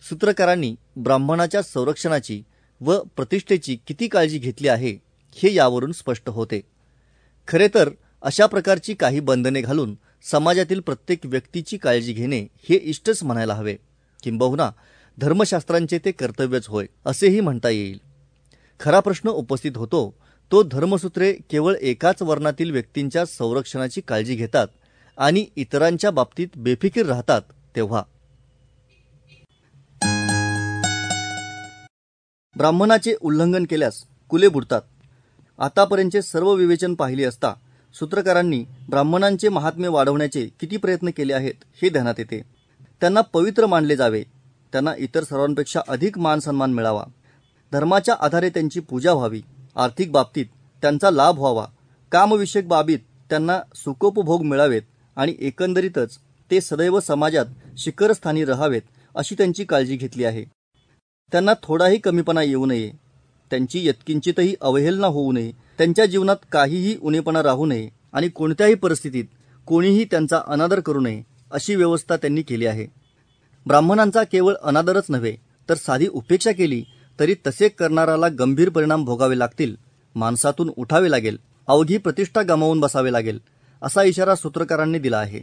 सूत्रकारांनी ब्राह्मणाच्या संरक्षणाची व प्रतिष्ठेची किती काळजी घेतली आहे हे यावरून स्पष्ट होते. खरे तर अशा प्रकारची काही बंधने घालून समाजातील प्रत्येक व्यक्तीची काळजी घेणे हे इष्टच म्हणायला हवे. किंबहुना धर्मशास्त्रांचे ते कर्तव्यच होय असेही म्हणता येईल. खरा प्रश्न उपस्थित होतो तो धर्मसूत्रे केवळ एकाच वर्णातील व्यक्तींच्या संरक्षणाची काळजी घेतात आणि इतरांच्या बाबतीत बेफिकीर राहतात तेव्हा. ब्राह्मणाचे उल्लंघन केल्यास कुले बुडतात. आतापर्यंतचे सर्व विवेचन पाहिले असता सूत्रकारांनी ब्राह्मणांचे महात्म्य वाढवण्याचे किती प्रयत्न केले आहेत हे ध्यानात येते. त्यांना पवित्र मानले जावे, त्यांना इतर सर्वांपेक्षा अधिक मान सन्मान मिळावा, धर्माच्या आधारे त्यांची पूजा व्हावी, आर्थिक बाबतीत त्यांचा लाभ व्हावा, कामविषयक बाबीत त्यांना सुखोपभोग मिळावेत आणि एकंदरीतच ते सदैव समाजात शिखरस्थानी राहावेत अशी त्यांची काळजी घेतली आहे. त्यांना थोडाही कमीपणा येऊ नये, त्यांची यत्किंचितही अवहेलना होऊ नये, त्यांच्या जीवनात काहीही उणेपणा राहू नये आणि कोणत्याही परिस्थितीत कोणीही त्यांचा अनादर करू नये अशी व्यवस्था त्यांनी केली आहे. ब्राह्मणांचा केवळ अनादरच नव्हे तर साधी उपेक्षा केली तरी तसे करणाराला गंभीर परिणाम भोगावे लागतील, माणसातून उठावे लागेल, अवघी प्रतिष्ठा गमावून बसावे लागेल असा इशारा सूत्रकारांनी दिला आहे.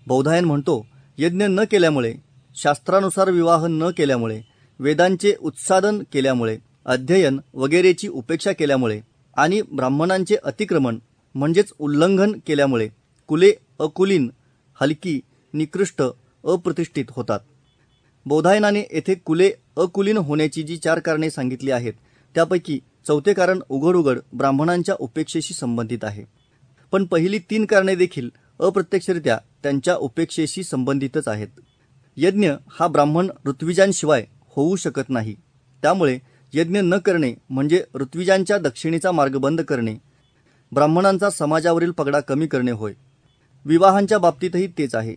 बौधायन म्हणतो, यज्ञ न केल्यामुळे, शास्त्रानुसार विवाह न केल्यामुळे, वेदांचे उत्सादन केल्यामुळे, अध्ययन वगैरेची उपेक्षा केल्यामुळे आणि ब्राह्मणांचे अतिक्रमण म्हणजेच उल्लंघन केल्यामुळे कुले अकुलीन, हलकी, निकृष्ट, अप्रतिष्ठित होतात. बौधायनाने येथे कुले अकुलीन होण्याची जी 4 कारणे सांगितली आहेत त्यापैकी 4थे कारण उघड ब्राह्मणांच्या उपेक्षेशी संबंधित आहे. पण पहिली 3 कारणे देखील अप्रत्यक्षरित्या त्यांच्या उपेक्षेशी संबंधितच आहेत. यज्ञ हा ब्राह्मण ऋत्विजांशिवाय होऊ शकत नाही. त्यामुळे यज्ञ न करणे म्हणजे ऋत्विजांच्या दक्षिणेचा मार्ग बंद करणे, ब्राह्मणांचा समाजावरील पगडा कमी करणे होय. विवाहांच्या बाबतीतही तेच आहे.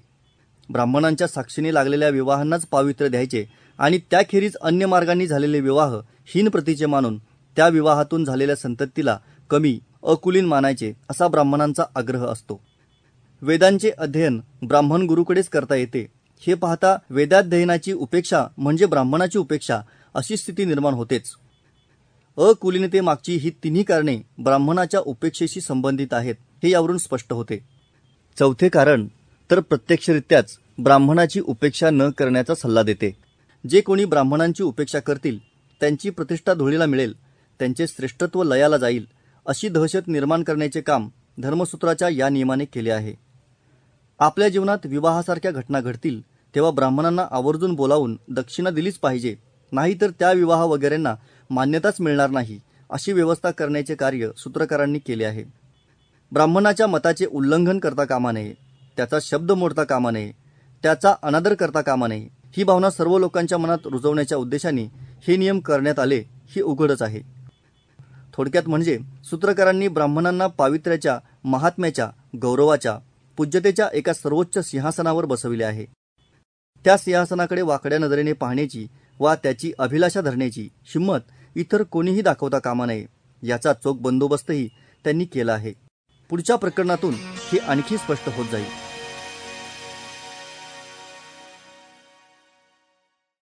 ब्राह्मणांच्या साक्षीने लागलेल्या विवाहांनाच पावित्र्य द्यायचे आणि त्याखेरीज अन्य मार्गांनी झालेले विवाह हीन प्रतीचे मानून त्या विवाहातून झालेल्या संततीला कमी अकुलीन मानायचे असा ब्राह्मणांचा आग्रह असतो. वेदांचे अध्ययन ब्राह्मण गुरुकडेच करता येते हे पाहता वेदाध्ययनाची उपेक्षा म्हणजे ब्राह्मणाची उपेक्षा अशी स्थिती निर्माण होतेच. अकुलीनतेमागची ही 3ही कारणे ब्राह्मणाच्या उपेक्षेशी संबंधित आहेत हे यावरून स्पष्ट होते. 4थे कारण तर प्रत्यक्षरित्याच ब्राह्मणाची उपेक्षा न करण्याचा सल्ला देते. जे कोणी ब्राह्मणांची उपेक्षा करतील त्यांची प्रतिष्ठा धुळीला मिळेल, त्यांचे श्रेष्ठत्व लयाला जाईल अशी दहशत निर्माण करण्याचे काम धर्मसूत्राच्या या नियमाने केले आहे. आपल्या जीवनात विवाहासारख्या घटना घडतील तेव्हा ब्राह्मणांना आवर्जून बोलावून दक्षिणा दिलीच पाहिजे, नाहीतर त्या विवाह वगैरेंना मान्यताच मिळणार नाही अशी व्यवस्था करण्याचे कार्य सूत्रकारांनी केले आहे. ब्राह्मणाच्या मताचे उल्लंघन करता कामा नये, त्याचा शब्द मोडता कामा नये, त्याचा अनादर करता कामा नये ही भावना सर्व लोकांच्या मनात रुजवण्याच्या उद्देशाने हे नियम करण्यात आले ही उघडच आहे. थोडक्यात म्हणजे सूत्रकारांनी ब्राह्मणांना पावित्र्याच्या, महात्म्याच्या, गौरवाच्या, पूज्यतेच्या एका सर्वोच्च सिंहासनावर बसविले आहे. त्या सिंहासनाकडे वाकड्या नजरेने पाहण्याची वा त्याची अभिलाषा धरण्याची हिंमत इतर कोणीही दाखवता कामा नये याचा चोख बंदोबस्तही त्यांनी केला आहे. पुढच्या प्रकरणातून हे आणखी स्पष्ट होत जाईल.